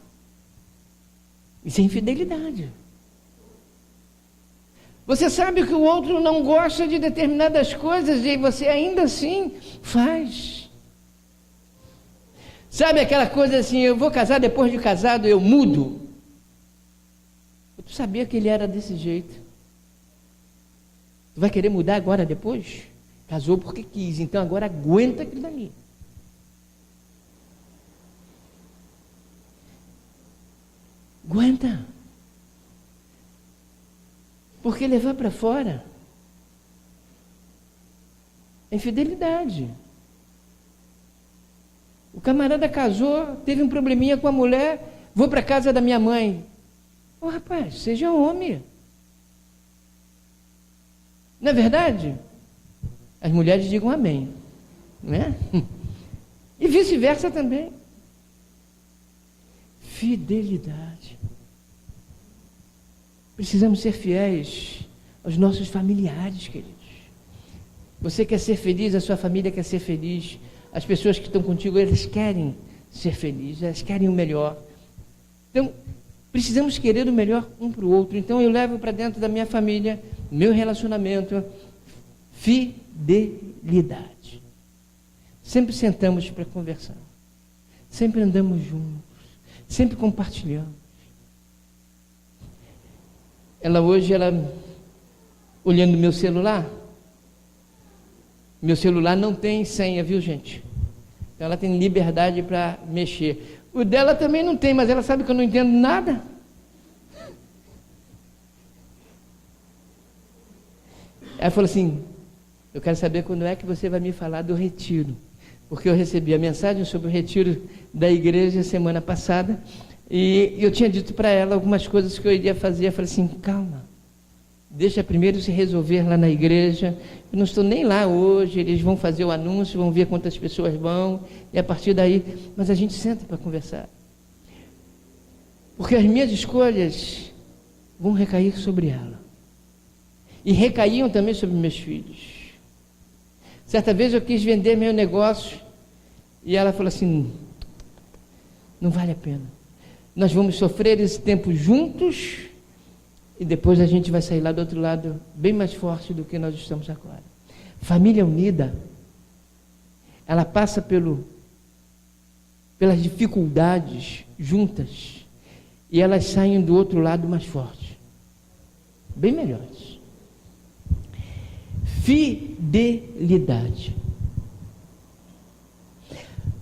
Isso é infidelidade. Você sabe que o outro não gosta de determinadas coisas e você ainda assim faz. Sabe aquela coisa assim, eu vou casar, depois de casado eu mudo. Tu sabia que ele era desse jeito. Tu vai querer mudar agora depois? Casou porque quis, então agora aguenta aquilo dali. Aguenta. Porque levar para fora é infidelidade. O camarada casou, teve um probleminha com a mulher, vou para a casa da minha mãe. Ô rapaz, seja homem. Não é verdade? As mulheres digam amém, não é? E vice-versa também. Fidelidade. Precisamos ser fiéis aos nossos familiares, queridos. Você quer ser feliz, a sua família quer ser feliz. As pessoas que estão contigo, elas querem ser felizes, elas querem o melhor. Então, precisamos querer o melhor um para o outro. Então, eu levo para dentro da minha família, meu relacionamento, fidelidade. Sempre sentamos para conversar. Sempre andamos juntos. Sempre compartilhamos. Hoje, olhando meu celular não tem senha, viu, gente? Então, ela tem liberdade para mexer. O dela também não tem, mas ela sabe que eu não entendo nada. Ela falou assim, eu quero saber quando é que você vai me falar do retiro. Porque eu recebi a mensagem sobre o retiro da igreja semana passada, e eu tinha dito para ela algumas coisas que eu iria fazer. Eu falei assim, calma, deixa primeiro se resolver lá na igreja. Eu não estou nem lá hoje, eles vão fazer o anúncio, vão ver quantas pessoas vão, e a partir daí, mas a gente senta para conversar. Porque as minhas escolhas vão recair sobre ela. E recaíam também sobre meus filhos. Certa vez eu quis vender meu negócio, e ela falou assim, não vale a pena. Nós vamos sofrer esse tempo juntos, e depois a gente vai sair lá do outro lado bem mais forte do que nós estamos agora. Família unida, ela passa pelas dificuldades juntas, e elas saem do outro lado mais fortes, bem melhores. Fidelidade.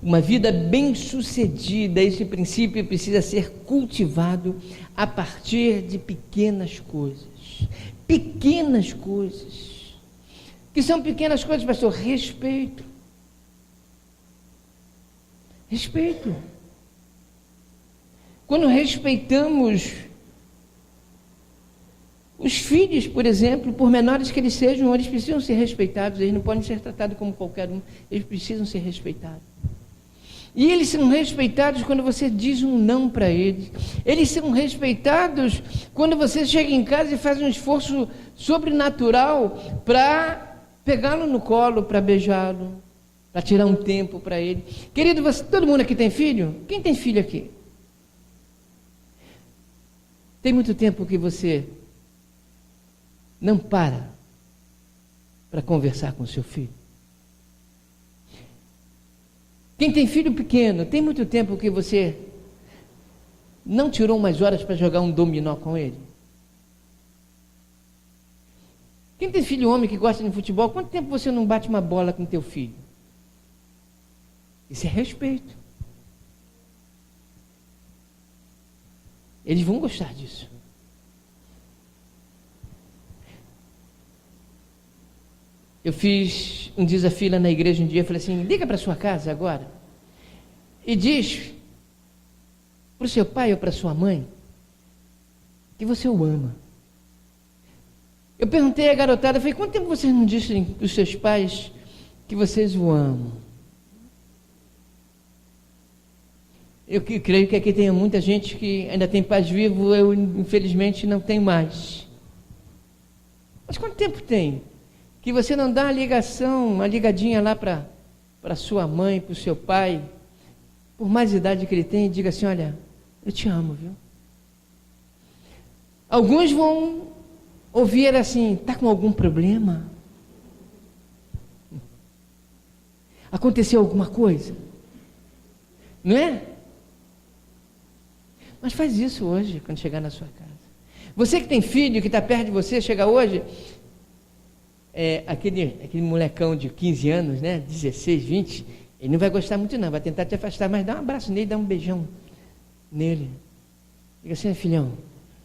Uma vida bem-sucedida, esse princípio precisa ser cultivado a partir de pequenas coisas. Pequenas coisas. Que são pequenas coisas, pastor? Respeito. Respeito. Quando respeitamos os filhos, por exemplo, por menores que eles sejam, eles precisam ser respeitados, eles não podem ser tratados como qualquer um, eles precisam ser respeitados. E eles são respeitados quando você diz um não para eles. Eles são respeitados quando você chega em casa e faz um esforço sobrenatural para pegá-lo no colo, para beijá-lo, para tirar um tempo para ele. Querido, todo mundo aqui tem filho? Quem tem filho aqui? Tem muito tempo que você não para conversar com seu filho? Quem tem filho pequeno, tem muito tempo que você não tirou umas horas para jogar um dominó com ele? Quem tem filho homem que gosta de futebol, quanto tempo você não bate uma bola com teu filho? Isso é respeito. Eles vão gostar disso. Eu fiz um desafio lá na igreja um dia, eu falei assim, liga para sua casa agora e diz para o seu pai ou para sua mãe que você o ama. Eu perguntei à garotada, falei, quanto tempo vocês não dizem para os seus pais que vocês o amam? Eu creio que aqui tem muita gente que ainda tem pais vivos, eu infelizmente não tenho mais. Mas quanto tempo tem que você não dá uma ligadinha lá para para sua mãe, para o seu pai, por mais idade que ele tem, e diga assim: olha, eu te amo, viu? Alguns vão ouvir assim: está com algum problema? Aconteceu alguma coisa? Não é? Mas faz isso hoje, quando chegar na sua casa. Você que tem filho, que está perto de você, chega hoje, aquele molecão de 15 anos, né, 16, 20, ele não vai gostar muito não, vai tentar te afastar, mas dá um abraço nele, dá um beijão nele. Diga assim: filhão,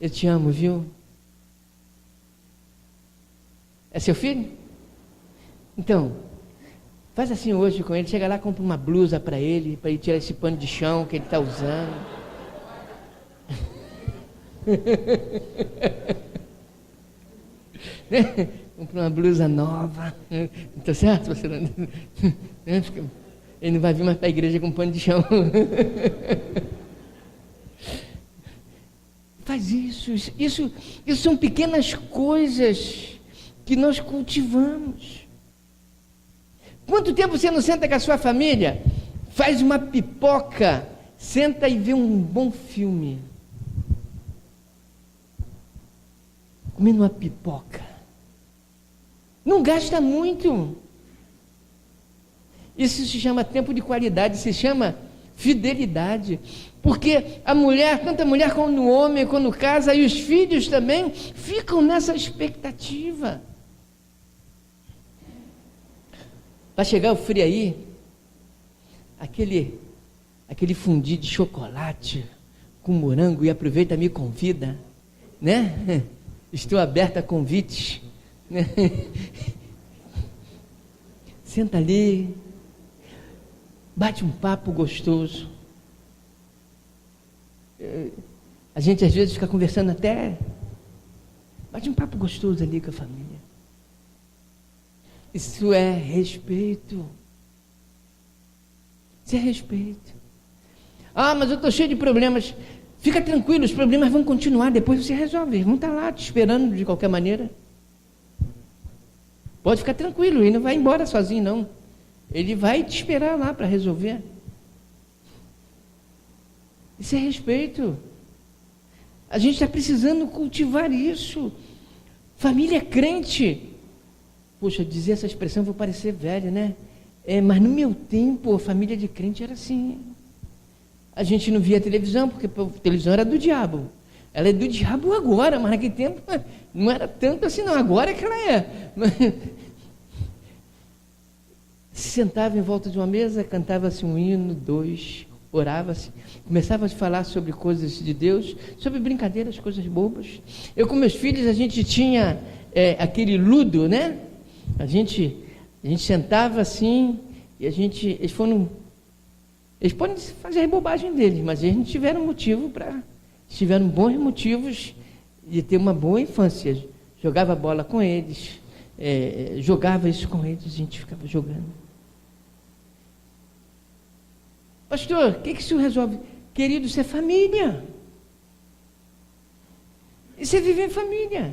eu te amo, viu? É seu filho? Então, faz assim hoje com ele, chega lá, compra uma blusa para ele tirar esse pano de chão que ele está usando. Compra uma blusa nova, tá certo? Ele não vai vir mais para a igreja com pano de chão. Faz isso são pequenas coisas que nós cultivamos. Quanto tempo você não senta com a sua família, faz uma pipoca, senta e vê um bom filme, comendo uma pipoca? Não gasta muito. Isso se chama tempo de qualidade, se chama fidelidade. Porque a mulher, tanto a mulher como o homem, quando casa, e os filhos também, ficam nessa expectativa. Vai chegar o frio aí, aquele fundi de chocolate com morango, e aproveita e me convida, né? Estou aberta a convites. Senta ali, bate um papo gostoso. A gente às vezes fica conversando bate um papo gostoso ali com a família. Isso é respeito. Isso é respeito. Ah, mas eu estou cheio de problemas. Fica tranquilo, os problemas vão continuar, depois você resolve, eles vão estar lá te esperando de qualquer maneira. Pode ficar tranquilo, ele não vai embora sozinho não, ele vai te esperar lá para resolver. Isso é respeito. A gente está precisando cultivar isso. Família crente. Poxa, dizer essa expressão vou parecer velho, né? Mas no meu tempo a família de crente era assim. A gente não via televisão, porque a televisão era do diabo. Ela é do diabo agora, mas naquele tempo não era tanto assim não, agora é que ela é. Se sentava em volta de uma mesa, cantava-se um hino, 2, orava-se, começava a falar sobre coisas de Deus, sobre brincadeiras, coisas bobas. Eu com meus filhos, a gente tinha aquele ludo, né? A gente sentava assim, e eles podem fazer a bobagem deles, mas eles não tiveram tiveram bons motivos de ter uma boa infância. Jogava bola com eles, jogava isso com eles, a gente ficava jogando. Pastor, o que isso resolve? Querido, isso é família. Isso é viver em família.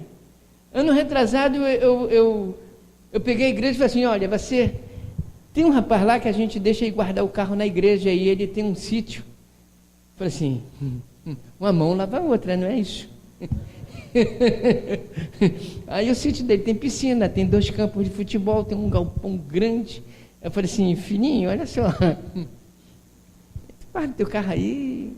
Ano retrasado, eu peguei a igreja e falei assim: olha, tem um rapaz lá que a gente deixa ele guardar o carro na igreja e ele tem um sítio. Falei assim: uma mão lava a outra, não é isso? Aí o sítio dele tem piscina, tem 2 campos de futebol, tem um galpão grande. Eu falei assim: filhinho, olha só, guarda o teu carro aí,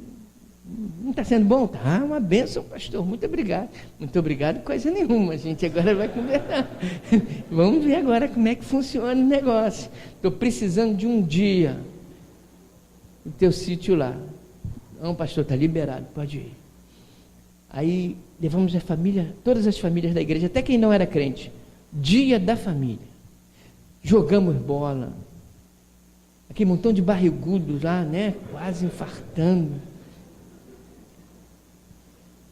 não está sendo bom? Tá, uma bênção, pastor, muito obrigado. Muito obrigado, coisa nenhuma, a gente agora vai conversar. Vamos ver agora como é que funciona o negócio. Estou precisando de um dia o teu sítio lá. Não, pastor, está liberado, pode ir. Aí levamos a família, todas as famílias da igreja, até quem não era crente, dia da família. Jogamos bola. Aquele montão de barrigudos lá, né? Quase infartando.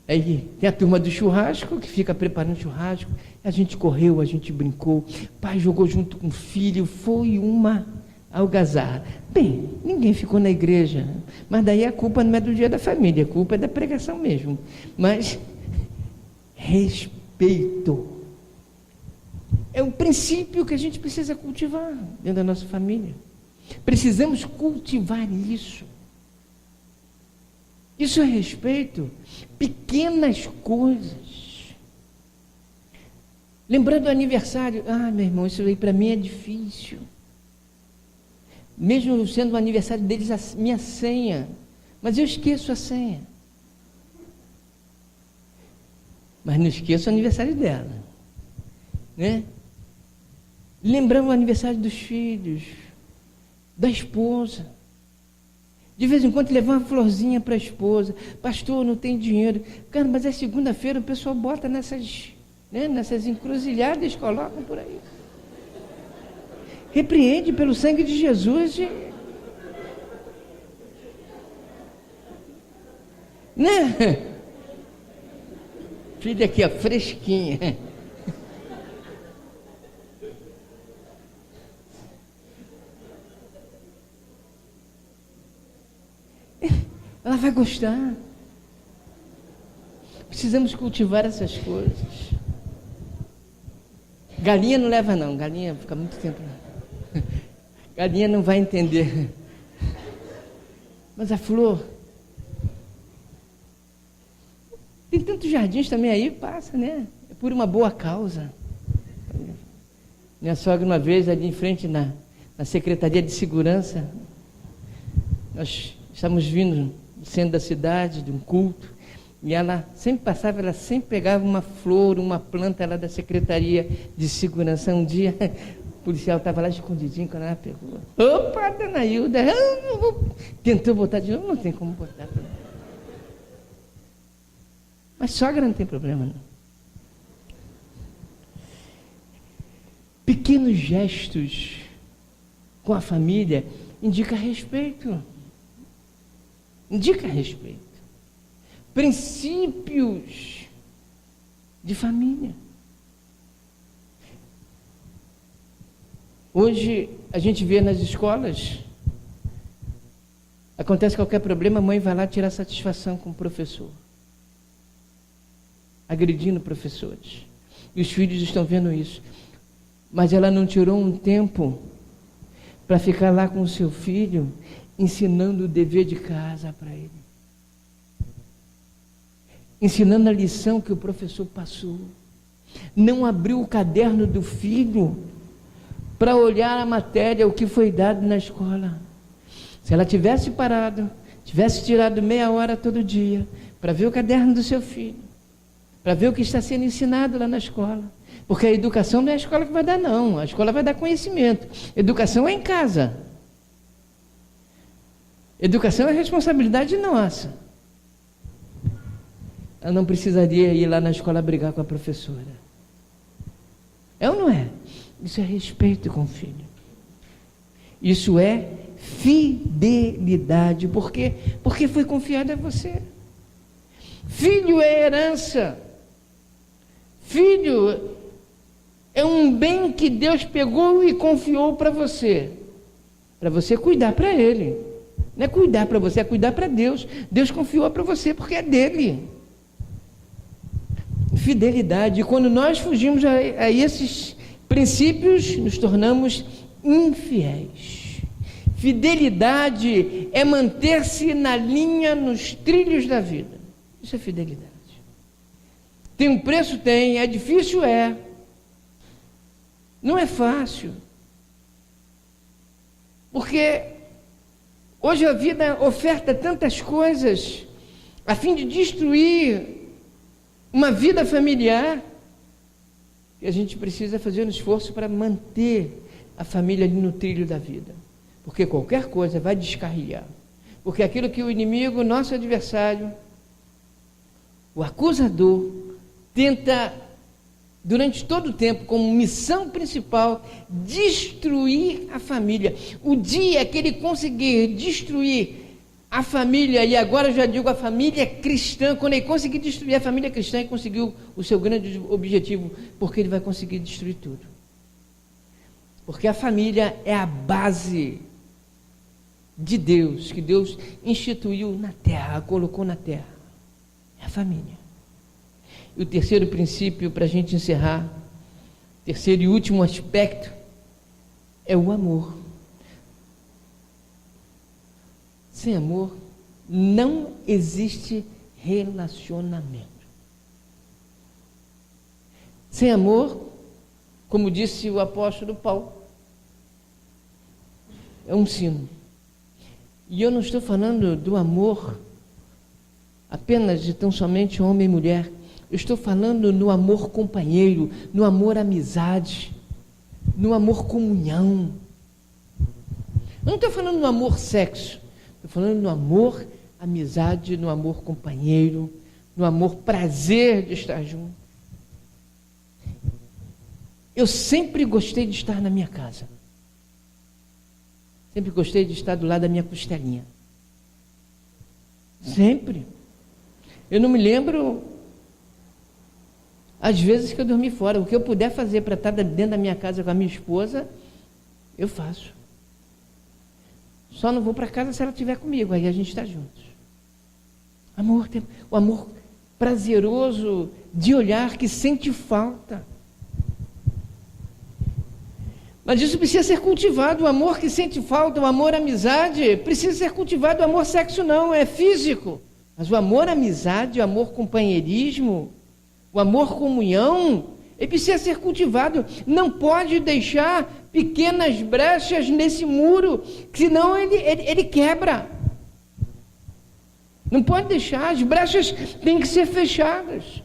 Aí tem a turma do churrasco, que fica preparando churrasco. A gente correu, a gente brincou. Pai jogou junto com o filho, foi uma algazarra. Bem, ninguém ficou na igreja, mas daí a culpa não é do dia da família, a culpa é da pregação mesmo. Mas respeito é um princípio que a gente precisa cultivar dentro da nossa família. Precisamos cultivar isso. Isso é respeito. Pequenas coisas. Lembrando do aniversário. Meu irmão, isso aí para mim é difícil. Mesmo sendo o aniversário deles, a minha senha. Mas eu esqueço a senha. Mas não esqueço o aniversário dela. Né? Lembramos o aniversário dos filhos, da esposa. De vez em quando levar uma florzinha para a esposa. Pastor, não tem dinheiro. Cara, mas é segunda-feira, o pessoal bota nessas encruzilhadas, colocam por aí. Repreende pelo sangue de Jesus. Né? Filha aqui, ó, fresquinha. Ela vai gostar. Precisamos cultivar essas coisas. Galinha não leva não, galinha fica muito tempo lá. Galinha não vai entender. Mas a flor, tem tantos jardins também aí, passa, né? É por uma boa causa. Minha sogra uma vez ali em frente na Secretaria de Segurança, nós estávamos vindo do centro da cidade, de um culto, e ela sempre passava, ela sempre pegava uma flor, uma planta lá da Secretaria de Segurança. Um dia, o policial estava lá escondidinho, quando ela pegou. Opa, dona Hilda, tentou botar de novo, não tem como botar. Mas sogra não tem problema, não. Pequenos gestos com a família indica respeito. Indica respeito. Princípios de família. Hoje a gente vê nas escolas, acontece qualquer problema, a mãe vai lá tirar satisfação com o professor, agredindo professores. E os filhos estão vendo isso. Mas ela não tirou um tempo para ficar lá com o seu filho, ensinando o dever de casa para ele. Ensinando a lição que o professor passou. Não abriu o caderno do filho para olhar a matéria, o que foi dado na escola. Se ela tivesse parado, tivesse tirado meia hora todo dia para ver o caderno do seu filho, para ver o que está sendo ensinado lá na escola. Porque a educação não é a escola que vai dar, não. A escola vai dar conhecimento. Educação é em casa. Educação é responsabilidade nossa. Ela não precisaria ir lá na escola brigar com a professora. É ou não é? Isso é respeito com o filho. Isso é fidelidade. Por quê? Porque foi confiado a você. Filho é herança. Filho é um bem que Deus pegou e confiou para você cuidar para ele. Não é cuidar para você, é cuidar para Deus. Deus confiou para você porque é dele. Fidelidade. E quando nós fugimos a esses princípios, nos tornamos infiéis. Fidelidade é manter-se na linha, nos trilhos da vida. Isso é fidelidade. Tem um preço? Tem. É difícil? É. Não é fácil. Porque hoje a vida oferta tantas coisas a fim de destruir uma vida familiar, que a gente precisa fazer um esforço para manter a família ali no trilho da vida. Porque qualquer coisa vai descarrilhar. Porque aquilo que o inimigo, nosso adversário, o acusador, tenta, durante todo o tempo, como missão principal, destruir a família. O dia que ele conseguir destruir a família, e agora eu já digo a família cristã, quando ele conseguir destruir a família cristã, ele conseguiu o seu grande objetivo, porque ele vai conseguir destruir tudo. Porque a família é a base de Deus, que Deus instituiu na terra, colocou na terra. É a família. E o terceiro princípio, para a gente encerrar, terceiro e último aspecto, é o amor. Sem amor não existe relacionamento. Sem amor, como disse o apóstolo Paulo, é um sino. E eu não estou falando do amor apenas de tão somente homem e mulher. Eu estou falando no amor companheiro, no amor amizade, no amor comunhão. Eu não estou falando no amor sexo, estou falando no amor amizade, no amor companheiro, no amor prazer de estar junto. Eu sempre gostei de estar na minha casa. Sempre gostei de estar do lado da minha costelinha. Sempre. Eu não me lembro às vezes que eu dormi fora. O que eu puder fazer para estar dentro da minha casa com a minha esposa, eu faço. Só não vou para casa se ela estiver comigo, aí a gente está juntos. Amor, o amor prazeroso de olhar que sente falta. Mas isso precisa ser cultivado, o amor que sente falta, o amor amizade, precisa ser cultivado. O amor sexo não, é físico. Mas o amor amizade, o amor companheirismo, o amor comunhão, ele precisa ser cultivado. Não pode deixar pequenas brechas nesse muro, senão ele quebra. Não pode deixar, as brechas têm que ser fechadas.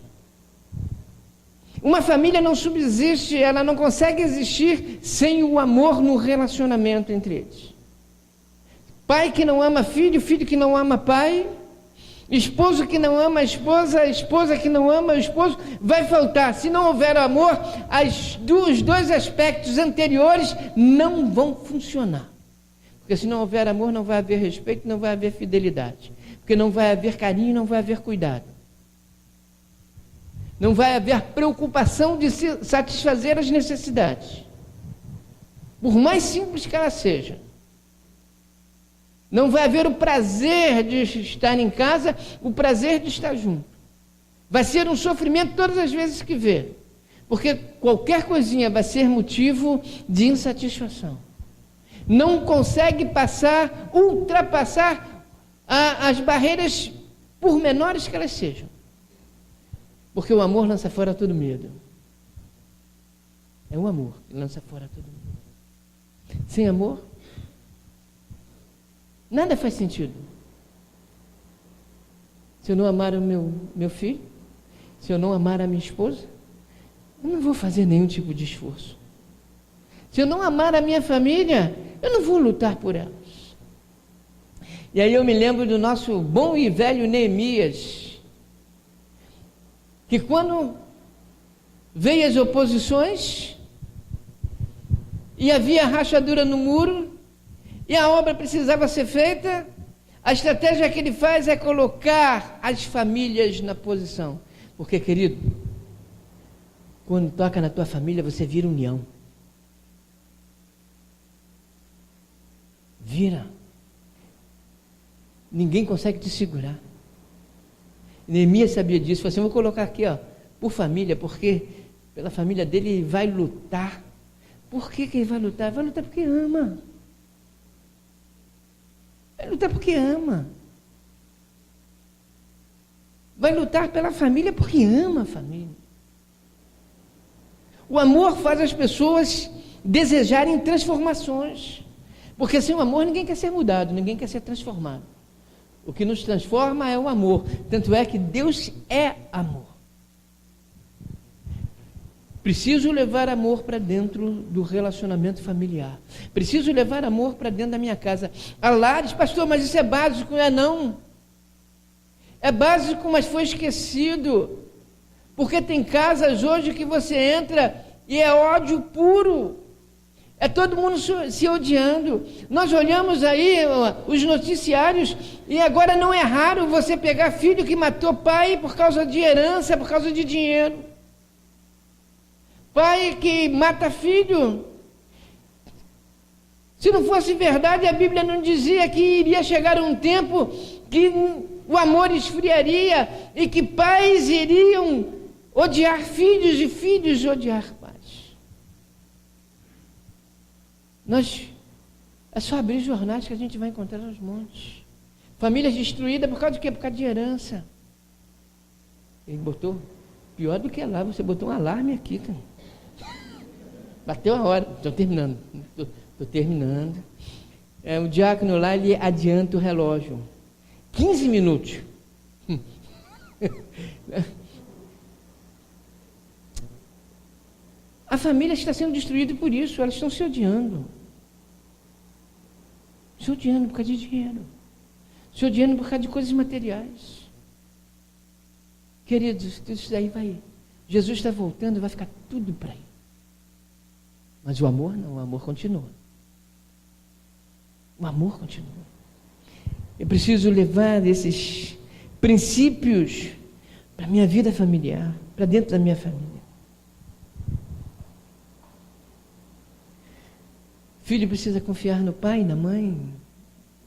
Uma família não subsiste, ela não consegue existir sem o amor no relacionamento entre eles. Pai que não ama filho, filho que não ama pai, esposo que não ama a esposa que não ama o esposo, vai faltar. Se não houver amor, os dois aspectos anteriores não vão funcionar. Porque se não houver amor, não vai haver respeito, não vai haver fidelidade. Porque não vai haver carinho, não vai haver cuidado. Não vai haver preocupação de satisfazer as necessidades, por mais simples que ela seja. Não vai haver o prazer de estar em casa, o prazer de estar junto. Vai ser um sofrimento todas as vezes que vê, porque qualquer coisinha vai ser motivo de insatisfação. Não consegue ultrapassar as barreiras, por menores que elas sejam. Porque o amor lança fora todo medo. É o amor que lança fora todo medo. Sem amor, nada faz sentido. Se eu não amar o meu filho, se eu não amar a minha esposa, eu não vou fazer nenhum tipo de esforço. Se eu não amar a minha família, eu não vou lutar por elas. E aí eu me lembro do nosso bom e velho Neemias, que quando veio as oposições e havia rachadura no muro e a obra precisava ser feita, a estratégia que ele faz é colocar as famílias na posição. Porque, querido, quando toca na tua família, você vira união. Vira. Ninguém consegue te segurar. Neemias sabia disso, falou assim, vou colocar aqui, por família, porque pela família dele ele vai lutar. Por que ele vai lutar? Vai lutar porque ama. Vai lutar porque ama. Vai lutar pela família porque ama a família. O amor faz as pessoas desejarem transformações. Porque sem o amor ninguém quer ser mudado, ninguém quer ser transformado. O que nos transforma é o amor. Tanto é que Deus é amor. Preciso levar amor para dentro do relacionamento familiar. Preciso levar amor para dentro da minha casa. Há lares, pastor, mas isso é básico. Não. É básico, mas foi esquecido. Porque tem casas hoje que você entra e é ódio puro. É todo mundo se odiando. Nós olhamos aí os noticiários e agora não é raro você pegar filho que matou pai por causa de herança, por causa de dinheiro. Pai que mata filho. Se não fosse verdade, a Bíblia não dizia que iria chegar um tempo que o amor esfriaria e que pais iriam odiar filhos e filhos odiar pais. É só abrir jornais que a gente vai encontrar aos montes. Famílias destruídas por causa de quê? Por causa de herança. Ele botou, pior do que lá, você botou um alarme aqui, cara. Bateu a hora, estou terminando. Estou terminando. O diácono lá, ele adianta o relógio. 15 minutos. A família está sendo destruída por isso, elas estão se odiando. Se odiando por causa de dinheiro. Se odiando por causa de coisas materiais. Queridos, tudo isso daí vai. Jesus está voltando, vai ficar tudo para aí. Mas o amor não, o amor continua. O amor continua. Eu preciso levar esses princípios para a minha vida familiar, para dentro da minha família. O filho precisa confiar no pai, na mãe,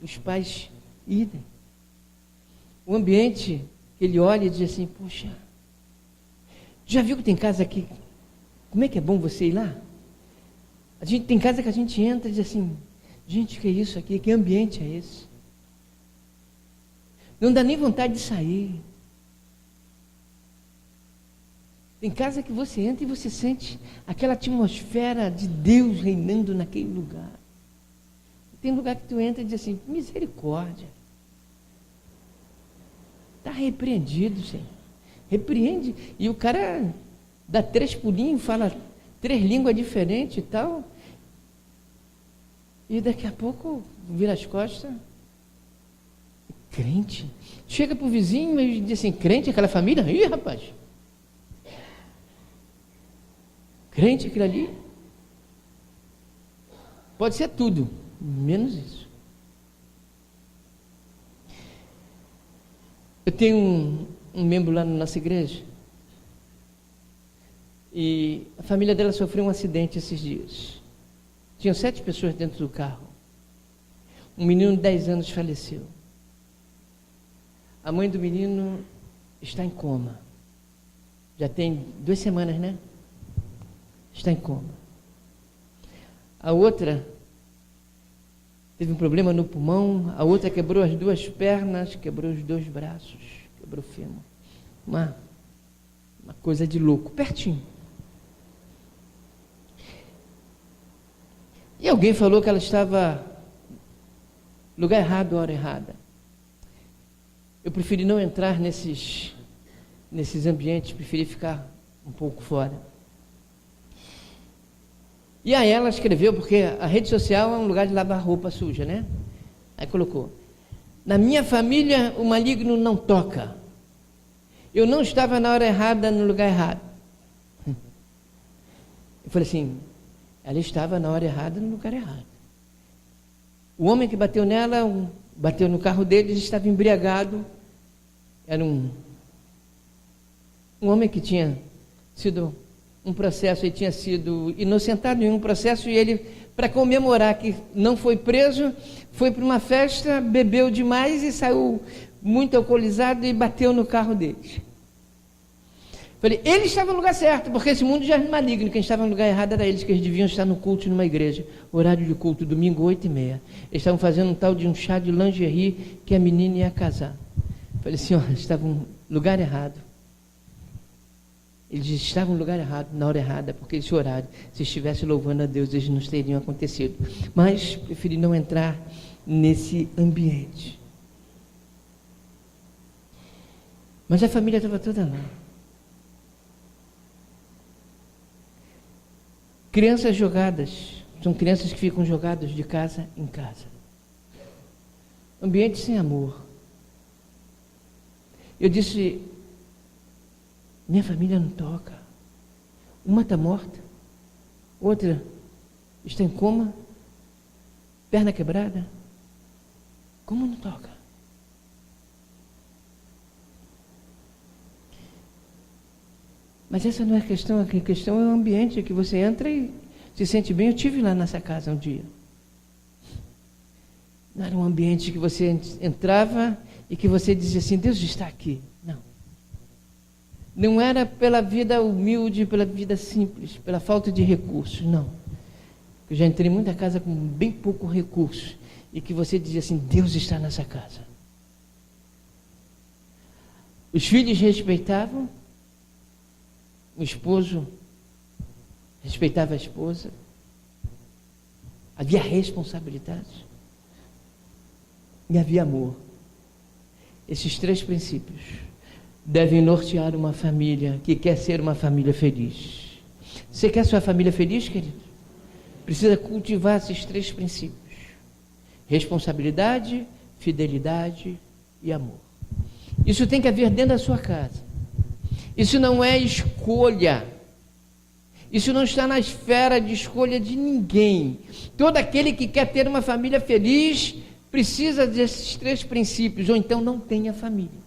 os pais idem. O ambiente que ele olha e diz assim, poxa, já viu que tem casa aqui? Como é que é bom você ir lá? A gente tem casa que a gente entra e diz assim, gente, que é isso aqui? Que ambiente é esse? Não dá nem vontade de sair. Tem casa que você entra e você sente aquela atmosfera de Deus reinando naquele lugar. Tem lugar que tu entra e diz assim, misericórdia. Está repreendido, Senhor. Repreende. E o cara dá 3 pulinhos, fala 3 línguas diferentes e tal. E daqui a pouco vira as costas. Crente. Chega para o vizinho e diz assim, crente, aquela família? Ih, rapaz. Crente, aquilo ali. Pode ser tudo, menos isso. Eu tenho um membro lá na nossa igreja. E a família dela sofreu um acidente esses dias. Tinham 7 pessoas dentro do carro. Um menino de 10 anos faleceu. A mãe do menino está em coma. Já tem 2 semanas, né? Está em coma. A outra teve um problema no pulmão. A outra quebrou as 2 pernas, quebrou os 2 braços, quebrou o fêmur. Uma coisa de louco, pertinho. E alguém falou que ela estava no lugar errado, hora errada. Eu preferi não entrar nesses ambientes, preferi ficar um pouco fora. E aí ela escreveu, porque a rede social é um lugar de lavar roupa suja, né? Aí colocou, na minha família o maligno não toca. Eu não estava na hora errada, no lugar errado. Eu falei assim, ela estava na hora errada, no lugar errado. O homem que bateu nela, bateu no carro deles, estava embriagado. Era um homem que tinha sido um processo, ele tinha sido inocentado em um processo e ele, para comemorar que não foi preso, foi para uma festa, bebeu demais e saiu muito alcoolizado e bateu no carro deles. Falei, ele estava no lugar certo, porque esse mundo já é maligno, quem estava no lugar errado era eles, que eles deviam estar no culto numa igreja, horário de culto, domingo 8h30. Eles estavam fazendo um tal de um chá de lingerie que a menina ia casar. Falei, senhora, estavam no lugar errado. Eles estavam no lugar errado, na hora errada, porque esse horário, se estivesse louvando a Deus, eles não teriam acontecido. Mas preferi não entrar nesse ambiente. Mas a família estava toda lá. Crianças jogadas, são crianças que ficam jogadas de casa em casa. Ambiente sem amor. Eu disse, minha família não toca. Uma está morta, outra está em coma, perna quebrada. Como não toca? Mas essa não é a questão, a questão é o ambiente que você entra e se sente bem. Eu estive lá nessa casa um dia. Não era um ambiente que você entrava e que você dizia assim, Deus está aqui. Não. Não era pela vida humilde, pela vida simples, pela falta de recursos, não. Eu já entrei em muita casa com bem pouco recurso e que você dizia assim, Deus está nessa casa. Os filhos respeitavam, o esposo respeitava a esposa, havia responsabilidade e havia amor. Esses 3 princípios devem nortear uma família que quer ser uma família feliz. Você quer sua família feliz, querido? Precisa cultivar esses 3 princípios: responsabilidade, fidelidade e amor. Isso tem que haver dentro da sua casa. Isso não é escolha. Isso não está na esfera de escolha de ninguém. Todo aquele que quer ter uma família feliz precisa desses 3 princípios, ou então não tenha família.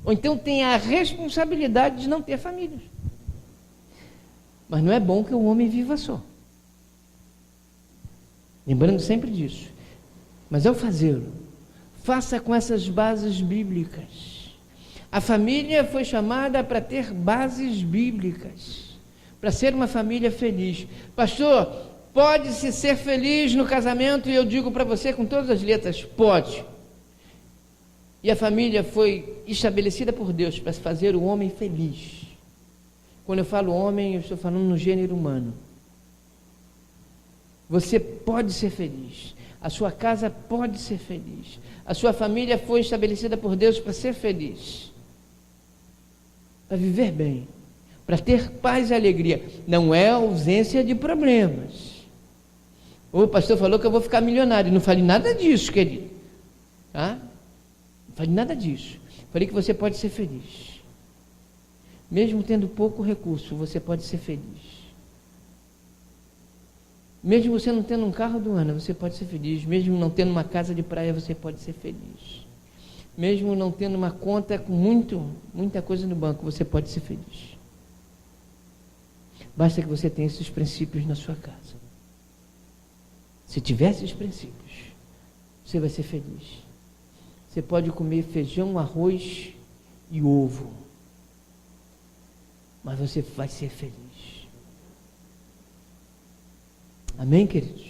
Ou então tenha a responsabilidade de não ter família. Mas não é bom que o homem viva só. Lembrando sempre disso. Mas ao fazê-lo, faça com essas bases bíblicas. A família foi chamada para ter bases bíblicas, para ser uma família feliz. Pastor, pode-se ser feliz no casamento? E eu digo para você com todas as letras, pode. E a família foi estabelecida por Deus para fazer o homem feliz. Quando eu falo homem, eu estou falando no gênero humano. Você pode ser feliz. A sua casa pode ser feliz. A sua família foi estabelecida por Deus para ser feliz. Para viver bem. Para ter paz e alegria. Não é ausência de problemas. O pastor falou que eu vou ficar milionário. Não falei nada disso, querido. Tá? Não falei nada disso. Falei que você pode ser feliz. Mesmo tendo pouco recurso, você pode ser feliz. Mesmo você não tendo um carro do ano, você pode ser feliz. Mesmo não tendo uma casa de praia, você pode ser feliz. Mesmo não tendo uma conta com muita coisa no banco, você pode ser feliz. Basta que você tenha esses princípios na sua casa. Se tiver esses princípios, você vai ser feliz. Você pode comer feijão, arroz e ovo, mas você vai ser feliz. Amém, queridos?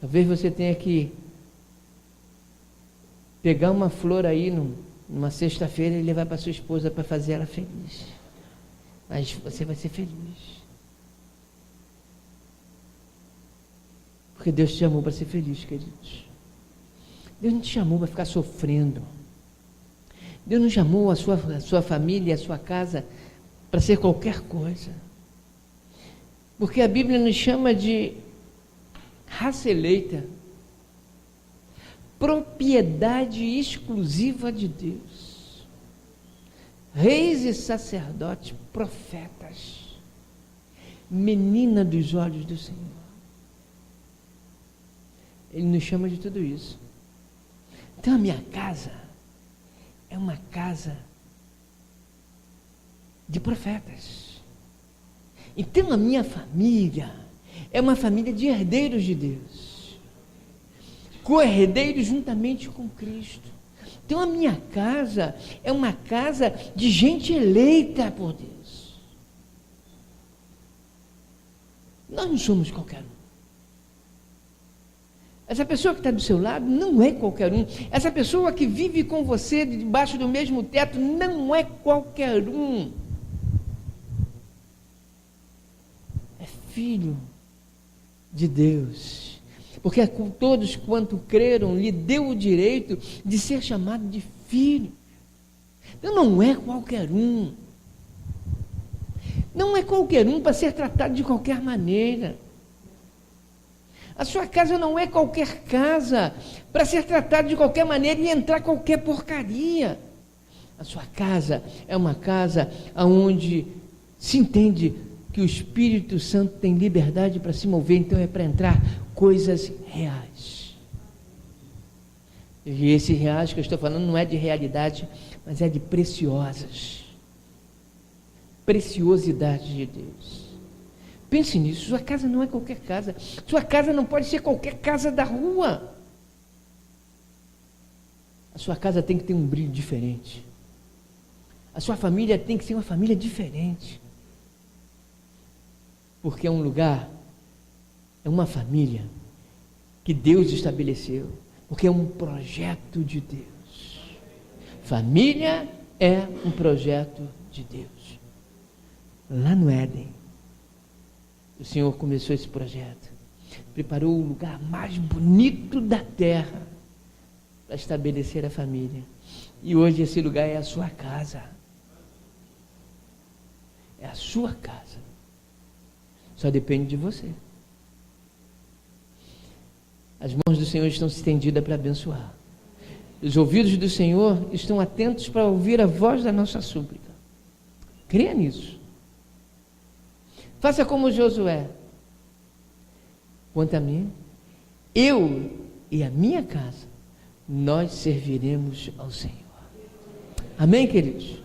Talvez você tenha que pegar uma flor aí numa sexta-feira e levar para sua esposa para fazer ela feliz. Mas você vai ser feliz. Porque Deus te chamou para ser feliz, queridos. Deus não te chamou para ficar sofrendo. Deus não chamou a sua família, a sua casa para ser qualquer coisa. Porque a Bíblia nos chama de raça eleita, propriedade exclusiva de Deus, reis e sacerdotes, profetas, menina dos olhos do Senhor. Ele nos chama de tudo isso. Então a minha casa é uma casa de profetas. Então a minha família é uma família de herdeiros de Deus, co-herdeiros juntamente com Cristo. Então a minha casa é uma casa de gente eleita por Deus. Nós não somos qualquer um. Essa pessoa que está do seu lado não é qualquer um. Essa pessoa que vive com você debaixo do mesmo teto não é qualquer um. É filho de Deus. Porque a todos quanto creram, lhe deu o direito de ser chamado de filho. Então não é qualquer um. Não é qualquer um para ser tratado de qualquer maneira. A sua casa não é qualquer casa para ser tratado de qualquer maneira e entrar qualquer porcaria. A sua casa é uma casa onde se entende que o Espírito Santo tem liberdade para se mover, então é para entrar coisas reais. E esse reais que eu estou falando não é de realidade, mas é de preciosas. Preciosidade de Deus. Pense nisso, sua casa não é qualquer casa. Sua casa não pode ser qualquer casa da rua. A sua casa tem que ter um brilho diferente. A sua família tem que ser uma família diferente. Porque é um lugar, é uma família que Deus estabeleceu. Porque é um projeto de Deus. Família é um projeto de Deus. Lá no Éden, o Senhor começou esse projeto, preparou o lugar mais bonito da terra para estabelecer a família. E hoje esse lugar é a sua casa. É a sua casa. Só depende de você. As mãos do Senhor estão estendidas para abençoar. Os ouvidos do Senhor estão atentos para ouvir a voz da nossa súplica. Creia nisso. Faça como Josué. Quanto a mim, eu e a minha casa, nós serviremos ao Senhor. Amém, queridos?